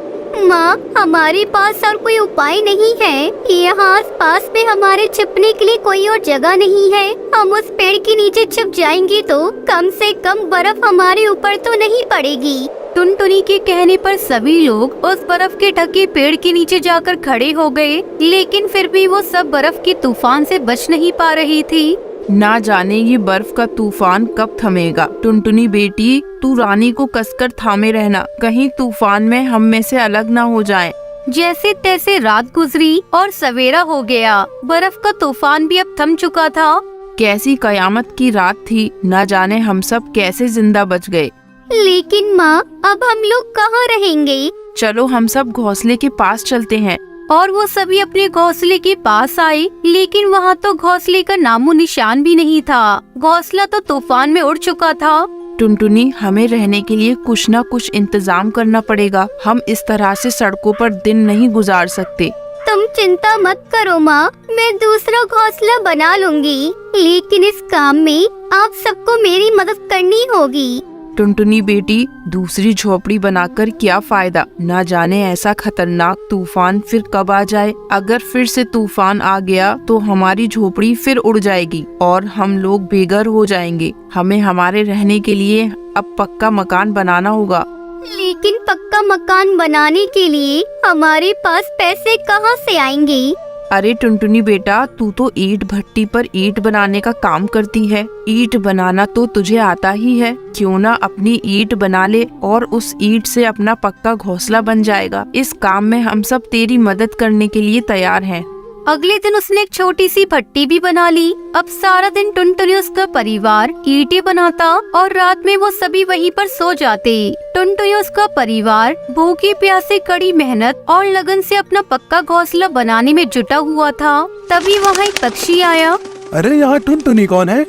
माँ, हमारे पास और कोई उपाय नहीं है। यहाँ आस पास में हमारे छिपने के लिए कोई और जगह नहीं है। हम उस पेड़ के नीचे छिप जाएंगे तो कम से कम बर्फ हमारे ऊपर तो नहीं पड़ेगी। टुनटुनी के कहने पर सभी लोग उस बर्फ के ढके पेड़ के नीचे जाकर खड़े हो गए, लेकिन फिर भी वो सब बर्फ के तूफान से बच नहीं पा रही थी। ना जाने ये बर्फ का तूफान कब थमेगा। टुनटुनी बेटी, तू रानी को कसकर थामे रहना, कहीं तूफान में हम में से अलग ना हो जाएं। जैसे तैसे रात गुजरी और सवेरा हो गया। बर्फ का तूफान भी अब थम चुका था। कैसी कयामत की रात थी, न जाने हम सब कैसे जिंदा बच गए। लेकिन माँ, अब हम लोग कहाँ रहेंगे? चलो हम सब घोंसले के पास चलते हैं। और वो सभी अपने घोंसले के पास आए, लेकिन वहाँ तो घोंसले का नामो निशान भी नहीं था। घोंसला तो तूफान में उड़ चुका था। टुनटुनी, हमें रहने के लिए कुछ न कुछ इंतजाम करना पड़ेगा। हम इस तरह से सड़कों पर दिन नहीं गुजार सकते। तुम चिंता मत करो माँ, मैं दूसरा घोंसला बना लूंगी। लेकिन इस काम में आप सबको मेरी मदद करनी होगी। टुनटुनी बेटी, दूसरी झोपड़ी बनाकर क्या फायदा? न जाने ऐसा खतरनाक तूफान फिर कब आ जाए। अगर फिर से तूफान आ गया तो हमारी झोपड़ी फिर उड़ जाएगी और हम लोग बेघर हो जाएंगे। हमें हमारे रहने के लिए अब पक्का मकान बनाना होगा। लेकिन पक्का मकान बनाने के लिए हमारे पास पैसे कहाँ से आएंगे? अरे टुनटुनी बेटा, तू तो ईंट भट्टी पर ईंट बनाने का काम करती है। ईंट बनाना तो तुझे आता ही है, क्यों ना अपनी ईंट बना ले और उस ईंट से अपना पक्का घोंसला बन जाएगा। इस काम में हम सब तेरी मदद करने के लिए तैयार हैं। अगले दिन उसने एक छोटी सी भट्टी भी बना ली। अब सारा दिन टुनटुनी उसका परिवार ईंटें बनाता और रात में वो सभी वहीं पर सो जाते। टुनटुनी उसका परिवार भूखे प्यासे कड़ी मेहनत और लगन से अपना पक्का घोंसला बनाने में जुटा हुआ था। तभी वहाँ एक पक्षी आया। अरे यहाँ टुनटुनी कौन है?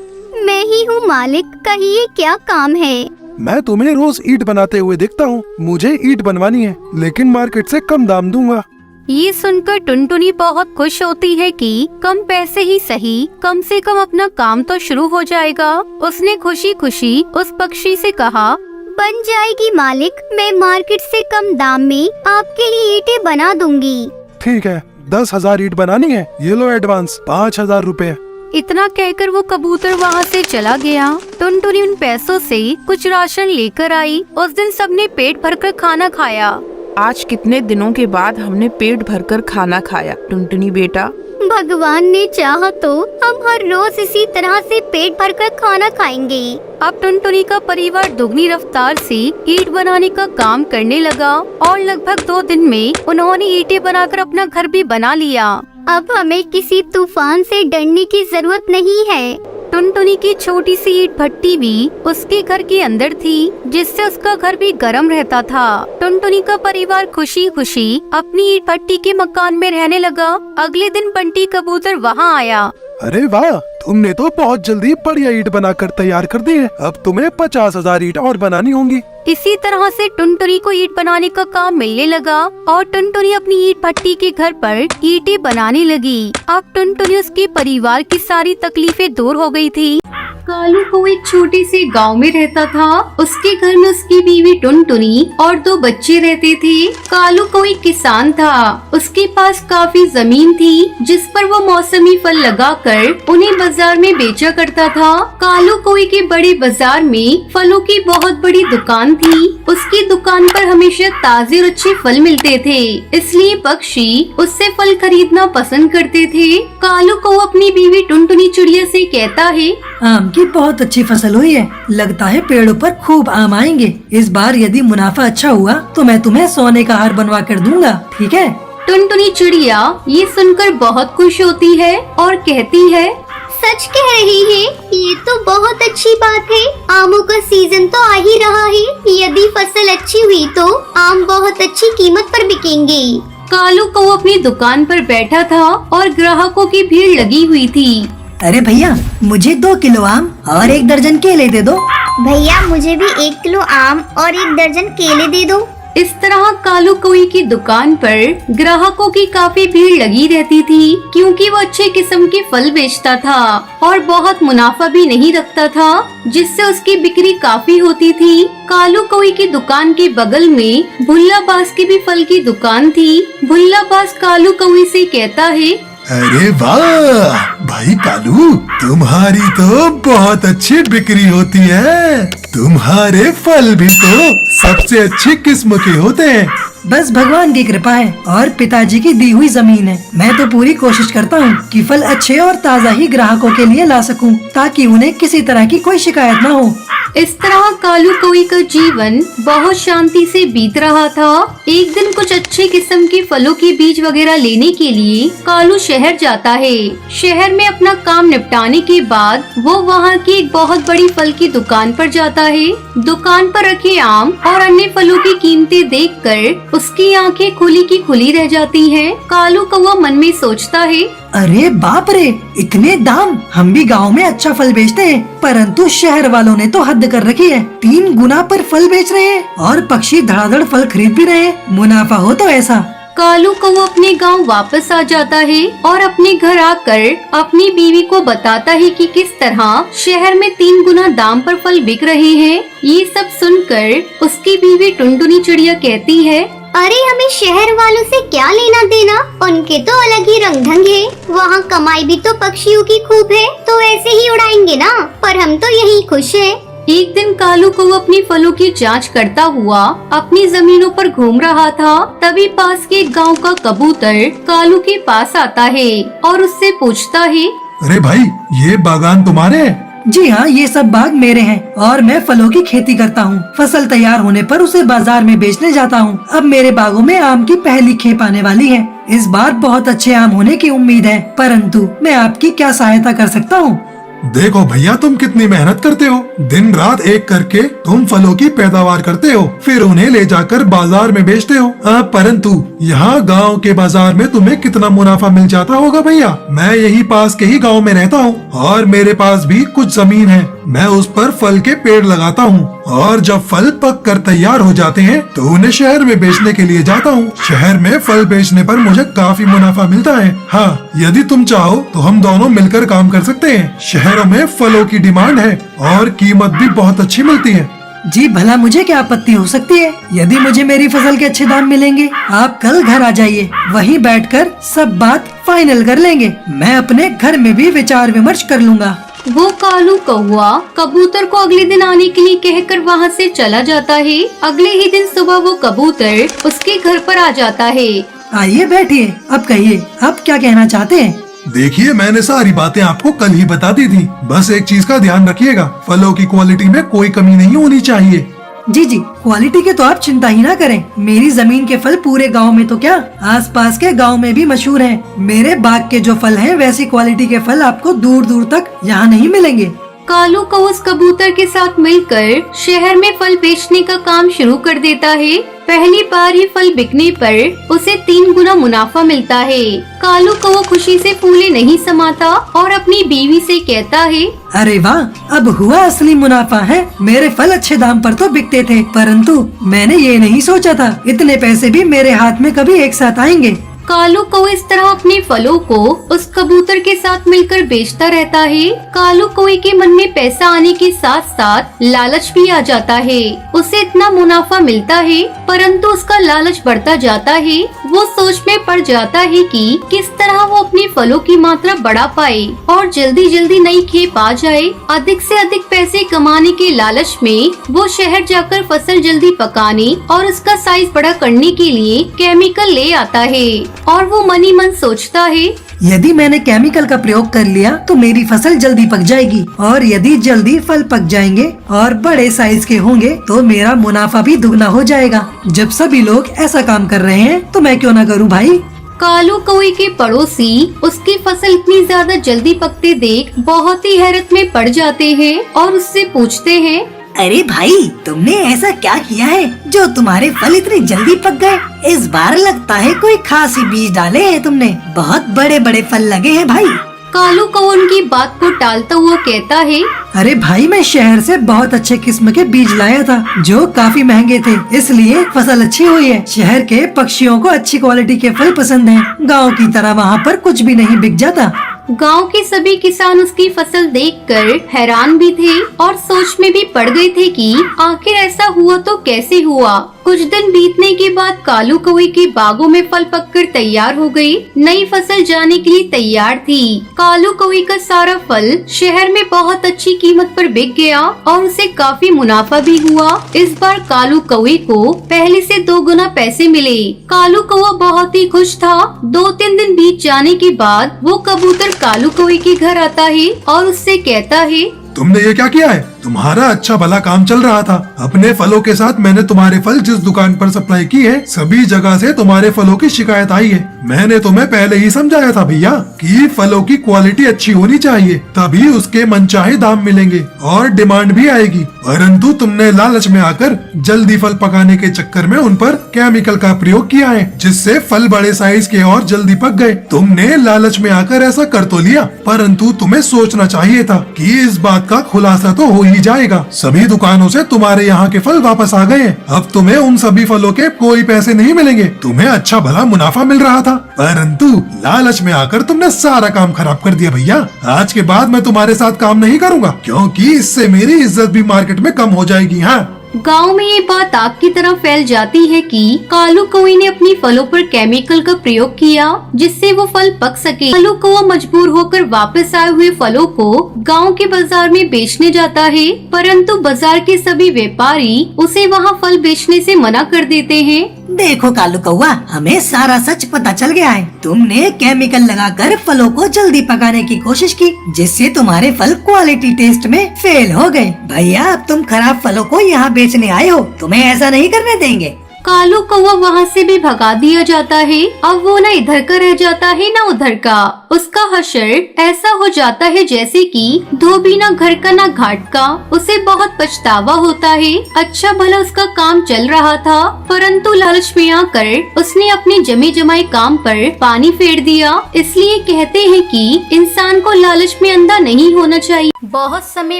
मैं ही हूँ मालिक, कहिए क्या काम है? मैं तुम्हें रोज ईंट बनाते हुए देखता हूँ। मुझे ईंट बनवानी है, लेकिन मार्केट से कम दाम दूंगा। ये सुनकर टुनटुनी बहुत खुश होती है कि कम पैसे ही सही, कम से कम अपना काम तो शुरू हो जाएगा। उसने खुशी खुशी उस पक्षी से कहा, बन जाएगी मालिक, मैं मार्केट से कम दाम में आपके लिए ईंटें बना दूंगी। ठीक है, 10,000 ईंट बनानी है, ये लो एडवांस 5,000 रुपए। इतना कहकर वो कबूतर वहाँ से चला गया। टुनटुनी उन पैसों से कुछ राशन लेकर आई। उस दिन सबने पेट भरकर खाना खाया। आज कितने दिनों के बाद हमने पेट भरकर खाना खाया। टुनटुनी बेटा, भगवान ने चाहा तो हम हर रोज इसी तरह से पेट भरकर खाना खाएंगे। अब टुनटुनी का परिवार दुगनी रफ्तार से ईंट बनाने का काम करने लगा और लगभग 2 दिन में उन्होंने ईंटें बनाकर अपना घर भी बना लिया। अब हमें किसी तूफान से डरने की जरूरत नहीं है। टुनटुनी की छोटी सी ईंट भट्टी भी उसके घर के अंदर थी, जिससे उसका घर भी गर्म रहता था। टुनटुनी का परिवार खुशी खुशी अपनी ईंट भट्टी के मकान में रहने लगा। अगले दिन बंटी कबूतर वहाँ आया। अरे वाह, तुमने तो बहुत जल्दी बढ़िया ईंट बनाकर तैयार कर दी है। अब तुम्हें 50,000 ईंट और बनानी होंगी। इसी तरह से टुनटुनी को ईंट बनाने का काम मिलने लगा और टुनटुनी अपनी ईंट भट्टी के घर पर ईंटें बनाने लगी। अब टुनटुनी उसके परिवार की सारी तकलीफें दूर हो गई थी। कालू को एक छोटे से गांव में रहता था। उसके घर में उसकी बीवी टुनटुनी और 2 बच्चे रहते थे। कालू को एक किसान था। उसके पास काफी जमीन थी, जिस पर वो मौसमी फल लगाकर उन्हें बाजार में बेचा करता था। कालू कोई के बड़े बाजार में फलों की बहुत बड़ी दुकान थी। उसकी दुकान पर हमेशा ताजे और अच्छे फल मिलते थे, इसलिए पक्षी उससे फल खरीदना पसंद करते थे। कालू को अपनी बीवी टुनटुनी चिड़िया से कहता है, आम की बहुत अच्छी फसल हुई है, लगता है पेड़ों पर खूब आम आएंगे। इस बार यदि मुनाफा अच्छा हुआ तो मैं तुम्हें सोने का हार बनवा कर दूंगा, ठीक है? टुनटुनी चिड़िया ये सुनकर बहुत खुश होती है और कहती है, सच कह रही है, ये तो बहुत अच्छी बात है। आमों का सीजन तो आ ही रहा है। यदि फसल अच्छी हुई तो आम बहुत अच्छी कीमत पर बिकेंगे। कालू को अपनी दुकान पर बैठा था और ग्राहकों की भीड़ लगी हुई थी। अरे भैया, मुझे 2 किलो आम और 1 दर्जन केले दे दो। भैया मुझे भी 1 किलो आम और 1 दर्जन केले दे दो। इस तरह कालू कोई की दुकान पर ग्राहकों की काफी भीड़ लगी रहती थी, क्योंकि वो अच्छे किस्म के फल बेचता था और बहुत मुनाफा भी नहीं रखता था, जिससे उसकी बिक्री काफी होती थी। कालू कोई की दुकान के बगल में भुल्ला बास की भी फल की दुकान थी। भुल्ला बास कालू कौई से कहता है, अरे वाह भाई कालू, तुम्हारी तो बहुत अच्छी बिक्री होती है। तुम्हारे फल भी तो सबसे अच्छी किस्म के होते हैं। बस भगवान की कृपा है और पिताजी की दी हुई जमीन है। मैं तो पूरी कोशिश करता हूँ कि फल अच्छे और ताज़ा ही ग्राहकों के लिए ला सकूँ, ताकि उन्हें किसी तरह की कोई शिकायत न हो। इस तरह कालू कोई का जीवन बहुत शांति से बीत रहा था। एक दिन कुछ अच्छे किस्म के फलों के बीज वगैरह लेने के लिए कालू शहर जाता है। शहर में अपना काम निपटाने के बाद वो वहाँ की एक बहुत बड़ी फल की दुकान पर जाता है। दुकान पर रखे आम और अन्य फलों की कीमतें देखकर उसकी आंखें खुली की खुली रह जाती हैं। कालू कौवा मन में सोचता है, अरे बाप रे, इतने दाम! हम भी गांव में अच्छा फल बेचते हैं, परंतु शहर वालों ने तो हद कर रखी है। 3 गुना पर फल बेच रहे हैं और पक्षी धड़ाधड़ फल खरीद भी रहे हैं। मुनाफा हो तो ऐसा। कालू को वो अपने गांव वापस आ जाता है और अपने घर आकर अपनी बीवी को बताता है कि किस तरह शहर में 3 गुना दाम पर फल बिक रहे हैं। ये सब सुनकर उसकी बीवी टुनटुनी चिड़िया कहती है, अरे हमें शहर वालों से क्या लेना देना, उनके तो अलग ही रंग ढंग है। वहाँ कमाई भी तो पक्षियों की खूब है, तो ऐसे ही उड़ाएंगे ना, पर हम तो यही खुश हैं। एक दिन कालू को वो अपनी फलों की जांच करता हुआ अपनी जमीनों पर घूम रहा था। तभी पास के एक गांव का कबूतर कालू के पास आता है और उससे पूछता है, अरे भाई, ये बागान तुम्हारे हैं? जी हाँ, ये सब बाग मेरे हैं और मैं फलों की खेती करता हूँ। फसल तैयार होने पर उसे बाजार में बेचने जाता हूँ। अब मेरे बागों में आम की पहली खेप आने वाली है। इस बार बहुत अच्छे आम होने की उम्मीद है, परंतु मैं आपकी क्या सहायता कर सकता हूँ? देखो भैया, तुम कितनी मेहनत करते हो। दिन रात एक करके तुम फलों की पैदावार करते हो, फिर उन्हें ले जाकर बाजार में बेचते हो। परंतु यहाँ गांव के बाजार में तुम्हें कितना मुनाफा मिल जाता होगा भैया। मैं यही पास के ही गांव में रहता हूँ और मेरे पास भी कुछ जमीन है। मैं उस पर फल के पेड़ लगाता हूँ और जब फल पक कर तैयार हो जाते हैं तो उन्हें शहर में बेचने के लिए जाता हूँ। शहर में फल बेचने पर मुझे काफी मुनाफा मिलता है। हाँ, यदि तुम चाहो तो हम दोनों मिलकर काम कर सकते हैं। शहरों में फलों की डिमांड है और कीमत भी बहुत अच्छी मिलती है। जी भला मुझे क्या आपत्ति हो सकती है। यदि मुझे मेरी फसल के अच्छे दाम मिलेंगे, आप कल घर आ जाइए, वहीं बैठकर सब बात फाइनल कर लेंगे। मैं अपने घर में भी विचार विमर्श कर लूँगा। वो कालू कौआ कबूतर को अगले दिन आने के लिए कहकर वहाँ से चला जाता है। अगले ही दिन सुबह वो कबूतर उसके घर पर आ जाता है। आइए बैठिए, अब कहिए आप क्या कहना चाहते हैं। देखिए, मैंने सारी बातें आपको कल ही बता दी थी। बस एक चीज का ध्यान रखिएगा, फलों की क्वालिटी में कोई कमी नहीं होनी चाहिए। जी जी, क्वालिटी के तो आप चिंता ही ना करें। मेरी जमीन के फल पूरे गांव में तो क्या, आसपास के गांव में भी मशहूर हैं। मेरे बाग के जो फल हैं, वैसी क्वालिटी के फल आपको दूर दूर तक यहाँ नहीं मिलेंगे। कालू कौआ कबूतर के साथ मिलकर शहर में फल बेचने का काम शुरू कर देता है। पहली बार ही फल बिकने पर उसे 3 गुना मुनाफा मिलता है। कालू कौआ खुशी से फूले नहीं समाता और अपनी बीवी से कहता है, अरे वाह, अब हुआ असली मुनाफा है। मेरे फल अच्छे दाम पर तो बिकते थे, परंतु मैंने ये नहीं सोचा था इतने पैसे भी मेरे हाथ में कभी एक साथ आएंगे। कालू कौआ इस तरह अपने फलों को उस कबूतर के साथ मिलकर बेचता रहता है। कालू कौए के मन में पैसा आने के साथ साथ लालच भी आ जाता है। उसे इतना मुनाफा मिलता है, परंतु उसका लालच बढ़ता जाता है। वो सोच में पड़ जाता है कि किस तरह वो अपने फलों की मात्रा बढ़ा पाए और जल्दी जल्दी नई खेप आ जाए। अधिक से अधिक पैसे कमाने के लालच में वो शहर जाकर फसल जल्दी पकाने और उसका साइज बड़ा करने के लिए केमिकल ले आता है और वो मन ही मन सोचता है, यदि मैंने केमिकल का प्रयोग कर लिया तो मेरी फसल जल्दी पक जाएगी, और यदि जल्दी फल पक जाएंगे और बड़े साइज के होंगे तो मेरा मुनाफा भी दुगना हो जाएगा। जब सभी लोग ऐसा काम कर रहे हैं तो मैं क्यों ना करूं भाई। कालू कौए के पड़ोसी उसकी फसल इतनी ज्यादा जल्दी पकते देख बहुत ही हैरत में पड़ जाते हैं और उससे पूछते हैं, अरे भाई, तुमने ऐसा क्या किया है जो तुम्हारे फल इतने जल्दी पक गए? इस बार लगता है कोई खास ही बीज डाले हैं तुमने। बहुत बड़े बड़े फल लगे हैं भाई। कालू कौआ उनकी बात को टालता हुआ कहता है, अरे भाई, मैं शहर से बहुत अच्छे किस्म के बीज लाया था जो काफी महंगे थे, इसलिए फसल अच्छी हुई है। शहर के पक्षियों को अच्छी क्वालिटी के फल पसंद हैं। गांव की तरह वहाँ पर कुछ भी नहीं बिक जाता। गांव के सभी किसान उसकी फसल देखकर हैरान भी थे और सोच में भी पड़ गए थे कि आखिर ऐसा हुआ तो कैसे हुआ। कुछ दिन बीतने के बाद कालू कौए के बागों में फल पककर तैयार हो गई। नई फसल जाने के लिए तैयार थी। कालू कौए का सारा फल शहर में बहुत अच्छी कीमत पर बिक गया और उसे काफी मुनाफा भी हुआ। इस बार कालू कौए को पहले से 2 गुना पैसे मिले। कालू कौआ बहुत ही खुश था। 2-3 दिन बीत जाने के बाद वो कबूतर कालू कौए के घर आता है और उससे कहता है, तुमने ये क्या किया है? तुम्हारा अच्छा भला काम चल रहा था। अपने फलों के साथ मैंने तुम्हारे फल जिस दुकान पर सप्लाई की है, सभी जगह से तुम्हारे फलों की शिकायत आई है। मैंने तुम्हें पहले ही समझाया था भैया कि फलों की क्वालिटी अच्छी होनी चाहिए, तभी उसके मनचाहे दाम मिलेंगे और डिमांड भी आएगी। परंतु तुमने लालच में आकर जल्दी फल पकाने के चक्कर में उन पर केमिकल का प्रयोग किया है, जिससे फल बड़े साइज के और जल्दी पक गए। तुमने लालच में आकर ऐसा कर तो लिया, परंतु तुम्हें सोचना चाहिए था कि इस बात का खुलासा तो हो ही जाएगा। सभी दुकानों से तुम्हारे यहाँ के फल वापस आ गए हैं। अब तुम्हें उन सभी फलों के कोई पैसे नहीं मिलेंगे। तुम्हें अच्छा भला मुनाफा मिल रहा था, परंतु लालच में आकर तुमने सारा काम खराब कर दिया भैया। आज के बाद मैं तुम्हारे साथ काम नहीं करूँगा, क्योंकि इससे मेरी इज्जत भी मार्केट में कम हो जाएगी। हाँ, गांव में ये बात आग की तरह फैल जाती है कि कालू कौए ने अपनी फलों पर केमिकल का प्रयोग किया, जिससे वो फल पक सके। कालू कौआ मजबूर होकर वापस आए हुए फलों को गांव के बाजार में बेचने जाता है, परंतु बाजार के सभी व्यापारी उसे वहां फल बेचने से मना कर देते हैं। देखो कालू कौआ, हमें सारा सच पता चल गया है। तुमने केमिकल लगाकर फलों को जल्दी पकाने की कोशिश की, जिससे तुम्हारे फल क्वालिटी टेस्ट में फेल हो गए। भैया, अब तुम खराब फलों को यहाँ बेचने आए हो, तुम्हें ऐसा नहीं करने देंगे। कालू कौआ वहाँ से भी भगा दिया जाता है। अब वो न इधर का रह जाता है न उधर का। उसका हशर ऐसा हो जाता है जैसे कि धोबी न घर का न घाट का। उसे बहुत पछतावा होता है। अच्छा भला उसका काम चल रहा था, परंतु लालच में आकर उसने अपने जमे जमाए काम पर पानी फेर दिया। इसलिए कहते हैं कि इंसान को लालच में अंधा नहीं होना चाहिए। बहुत समय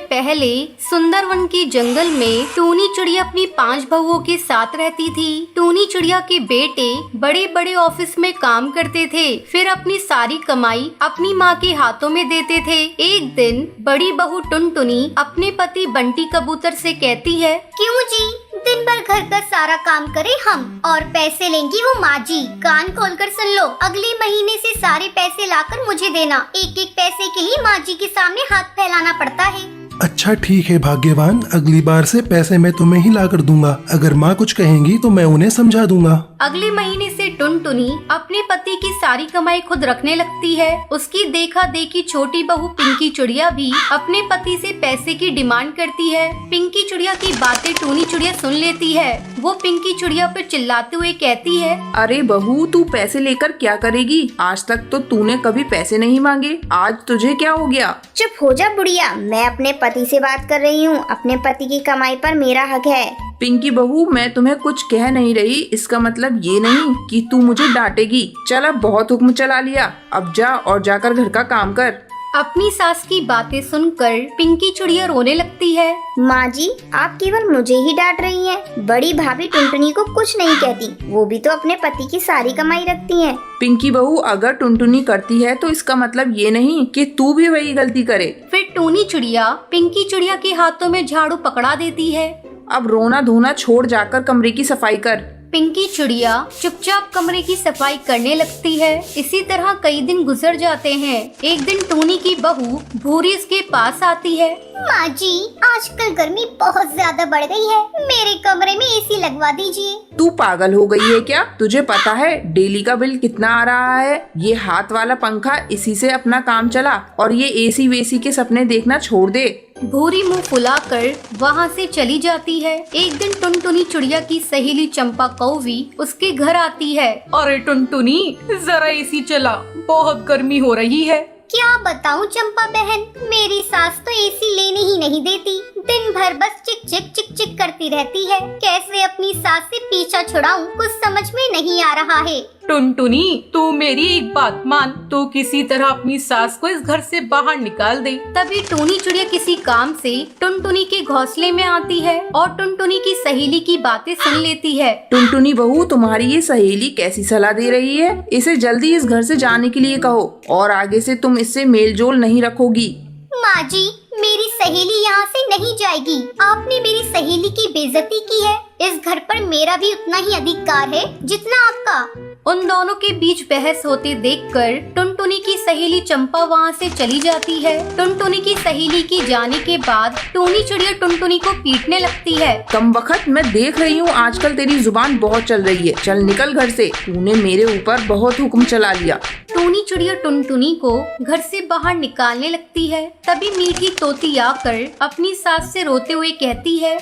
पहले सुंदरवन के जंगल में टूनी चिड़िया अपनी 5 बहुओं के साथ रहती थी। टूनी चिड़िया के बेटे बड़े बड़े ऑफिस में काम करते थे, फिर अपनी सारी कमाई अपनी माँ के हाथों में देते थे। एक दिन बड़ी बहू टुनटुनी अपने पति बंटी कबूतर से कहती है, क्यों जी, दिन भर घर का सारा काम करे हम और पैसे लेंगी वो माँ जी। कान खोलकर सुन लो, अगले महीने से सारे पैसे लाकर मुझे देना। एक एक पैसे के लिए माँ जी के सामने हाथ फैलाना पड़ता है। अच्छा ठीक है भाग्यवान, अगली बार से पैसे मैं तुम्हें ही ला कर दूंगा। अगर माँ कुछ कहेंगी तो मैं उन्हें समझा दूंगा। अगले महीने से टुनटुनी अपने पति की सारी कमाई खुद रखने लगती है। उसकी देखा देखी छोटी बहू पिंकी चिड़िया भी अपने पति से पैसे की डिमांड करती है। पिंकी चिड़िया की बातें टूनी चिड़िया सुन लेती है। वो पिंकी चिड़िया पर चिल्लाते हुए कहती है, अरे बहू, तू पैसे लेकर क्या करेगी? आज तक तो तूने कभी पैसे नहीं मांगे, आज तुझे क्या हो गया? चुप हो जा बुढ़िया, मैं अपने पति से बात कर रही हूँ। अपने पति की कमाई पर मेरा हक है। पिंकी बहू, मैं तुम्हें कुछ कह नहीं रही, इसका मतलब ये नहीं कि तू मुझे डांटेगी। चल अब बहुत हुक्म चला लिया, अब जा और जाकर घर का काम कर। अपनी सास की बातें सुनकर पिंकी चिड़िया रोने लगती है। माँ जी, आप केवल मुझे ही डांट रही हैं। बड़ी भाभी टुनटुनी को कुछ नहीं कहती, वो भी तो अपने पति की सारी कमाई रखती हैं। पिंकी बहू, अगर टुनटुनी करती है तो इसका मतलब ये नहीं कि तू भी वही गलती करे। फिर टूनी चिड़िया पिंकी चिड़िया के हाथों में झाड़ू पकड़ा देती है। अब रोना धोना छोड़, जाकर कमरे की सफाई कर। पिंकी चिड़िया चुपचाप कमरे की सफाई करने लगती है। इसी तरह कई दिन गुजर जाते हैं। एक दिन टूनी की बहू भूरी उसके पास आती है। माँ जी, आजकल गर्मी बहुत ज्यादा बढ़ गई है, मेरे कमरे में एसी लगवा दीजिए। तू पागल हो गई है क्या? तुझे पता है डेली का बिल कितना आ रहा है? ये हाथ वाला पंखा, इसी से अपना काम चला, और ये एसी वेसी के सपने देखना छोड़ दे। भूरी मुंह फुलाकर वहाँ से चली जाती है। एक दिन टुनटुनी चिड़िया की सहेली चंपा कौवी उसके घर आती है। अरे टुनटुनी, जरा एसी चला, बहुत गर्मी हो रही है। क्या बताऊँ चंपा बहन, मेरी सास तो एसी लेने ही नहीं देती। दिन भर बस चिक चिक चिक चिक करती रहती है। कैसे अपनी सास से पीछा छुड़ाऊं, कुछ समझ में नहीं आ रहा है। टुनटुनी, तू मेरी एक बात मान, तू किसी तरह अपनी सास को इस घर से बाहर निकाल दे। तभी टूनी चिड़िया किसी काम से टुनटुनी के घोंसले में आती है और टुनटुनी की सहेली की बातें सुन लेती है। टुनटुनी बहू, तुम्हारी ये सहेली कैसी सलाह दे रही है? इसे जल्दी इस घर से जाने के लिए कहो और आगे से तुम इससे मेल जोल नहीं रखोगी। माँ जी, मेरी सहेली यहाँ से नहीं जाएगी। आपने मेरी सहेली की बेइज्जती की है। इस घर पर मेरा भी उतना ही अधिकार है जितना आपका। उन दोनों के बीच बहस होते देखकर टुनटुनी की सहेली चंपा वहाँ से चली जाती है। टुनटुनी की सहेली की जाने के बाद टूनी चिड़िया टुनटुनी को पीटने लगती है। कमबख्त, मैं देख रही हूँ आजकल तेरी जुबान बहुत चल रही है। चल निकल घर से, तूने मेरे ऊपर बहुत हुक्म चला लिया। टूनी चिड़िया टुनटुनी को घर से बाहर निकालने लगती है। तभी मीठी तोती आकर अपनी सास से रोते हुए कहती है,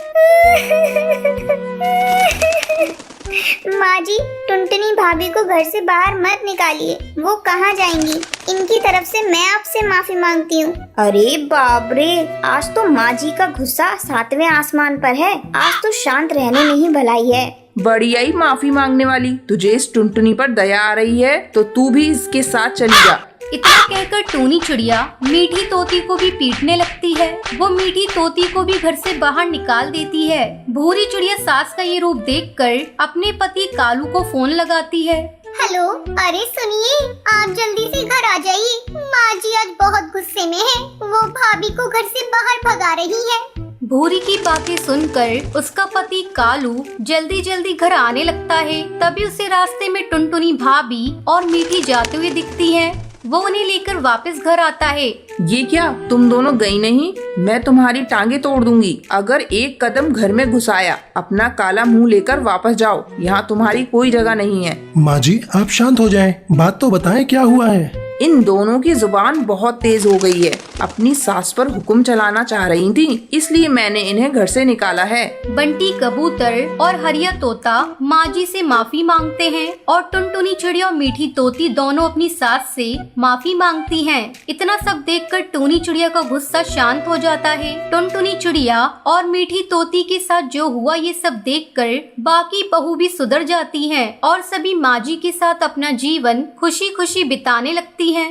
माँ जी, टुनटुनी भाभी को घर से बाहर मत निकालिए, वो कहाँ जाएंगी। इनकी तरफ से मैं आपसे माफी मांगती हूँ। अरे बाप रे, आज तो माँ जी का गुस्सा 7वें आसमान पर है। आज तो शांत रहने में ही भलाई है। बड़ी आई माफी मांगने वाली, तुझे इस टुनटुनी पर दया आ रही है तो तू भी इसके साथ चली जा। इतना कहकर टूनी चिड़िया मीठी तोती को भी पीटने लगती है। वो मीठी तोती को भी घर से बाहर निकाल देती है। भूरी चिड़िया सास का ये रूप देखकर अपने पति कालू को फोन लगाती है। हेलो, अरे सुनिए, आप जल्दी से घर आ जाइए। माँ जी आज बहुत गुस्से में है, वो भाभी को घर से बाहर भगा रही है। भूरी की बातें सुनकर उसका पति कालू जल्दी जल्दी घर आने लगता है। तभी उसे रास्ते में टुनटुनी भाभी और मीठी जाते हुए दिखती हैं। वो उन्हें लेकर वापस घर आता है। ये क्या, तुम दोनों गई नहीं? मैं तुम्हारी टांगे तोड़ दूंगी अगर एक कदम घर में घुसाया। अपना काला मुंह लेकर वापस जाओ, यहाँ तुम्हारी कोई जगह नहीं है। माँ जी, आप शांत हो जाएं, बात तो बताएं क्या हुआ है। इन दोनों की जुबान बहुत तेज हो गई है। अपनी सास पर हुक्म चलाना चाह रही थी, इसलिए मैंने इन्हें घर से निकाला है। बंटी कबूतर और हरिया तोता माँ जी से माफी मांगते हैं और टुनटुनी चिड़िया और मीठी तोती दोनों अपनी सास से माफी मांगती हैं। इतना सब देखकर टूनी चिड़िया का गुस्सा शांत हो जाता है। टुनटुनी चिड़िया और मीठी तोती के साथ जो हुआ ये सब देखकर बाकी बहू भी सुधर जाती हैं और सभी माँ जी के साथ अपना जीवन खुशी खुशी बिताने लगती हैं।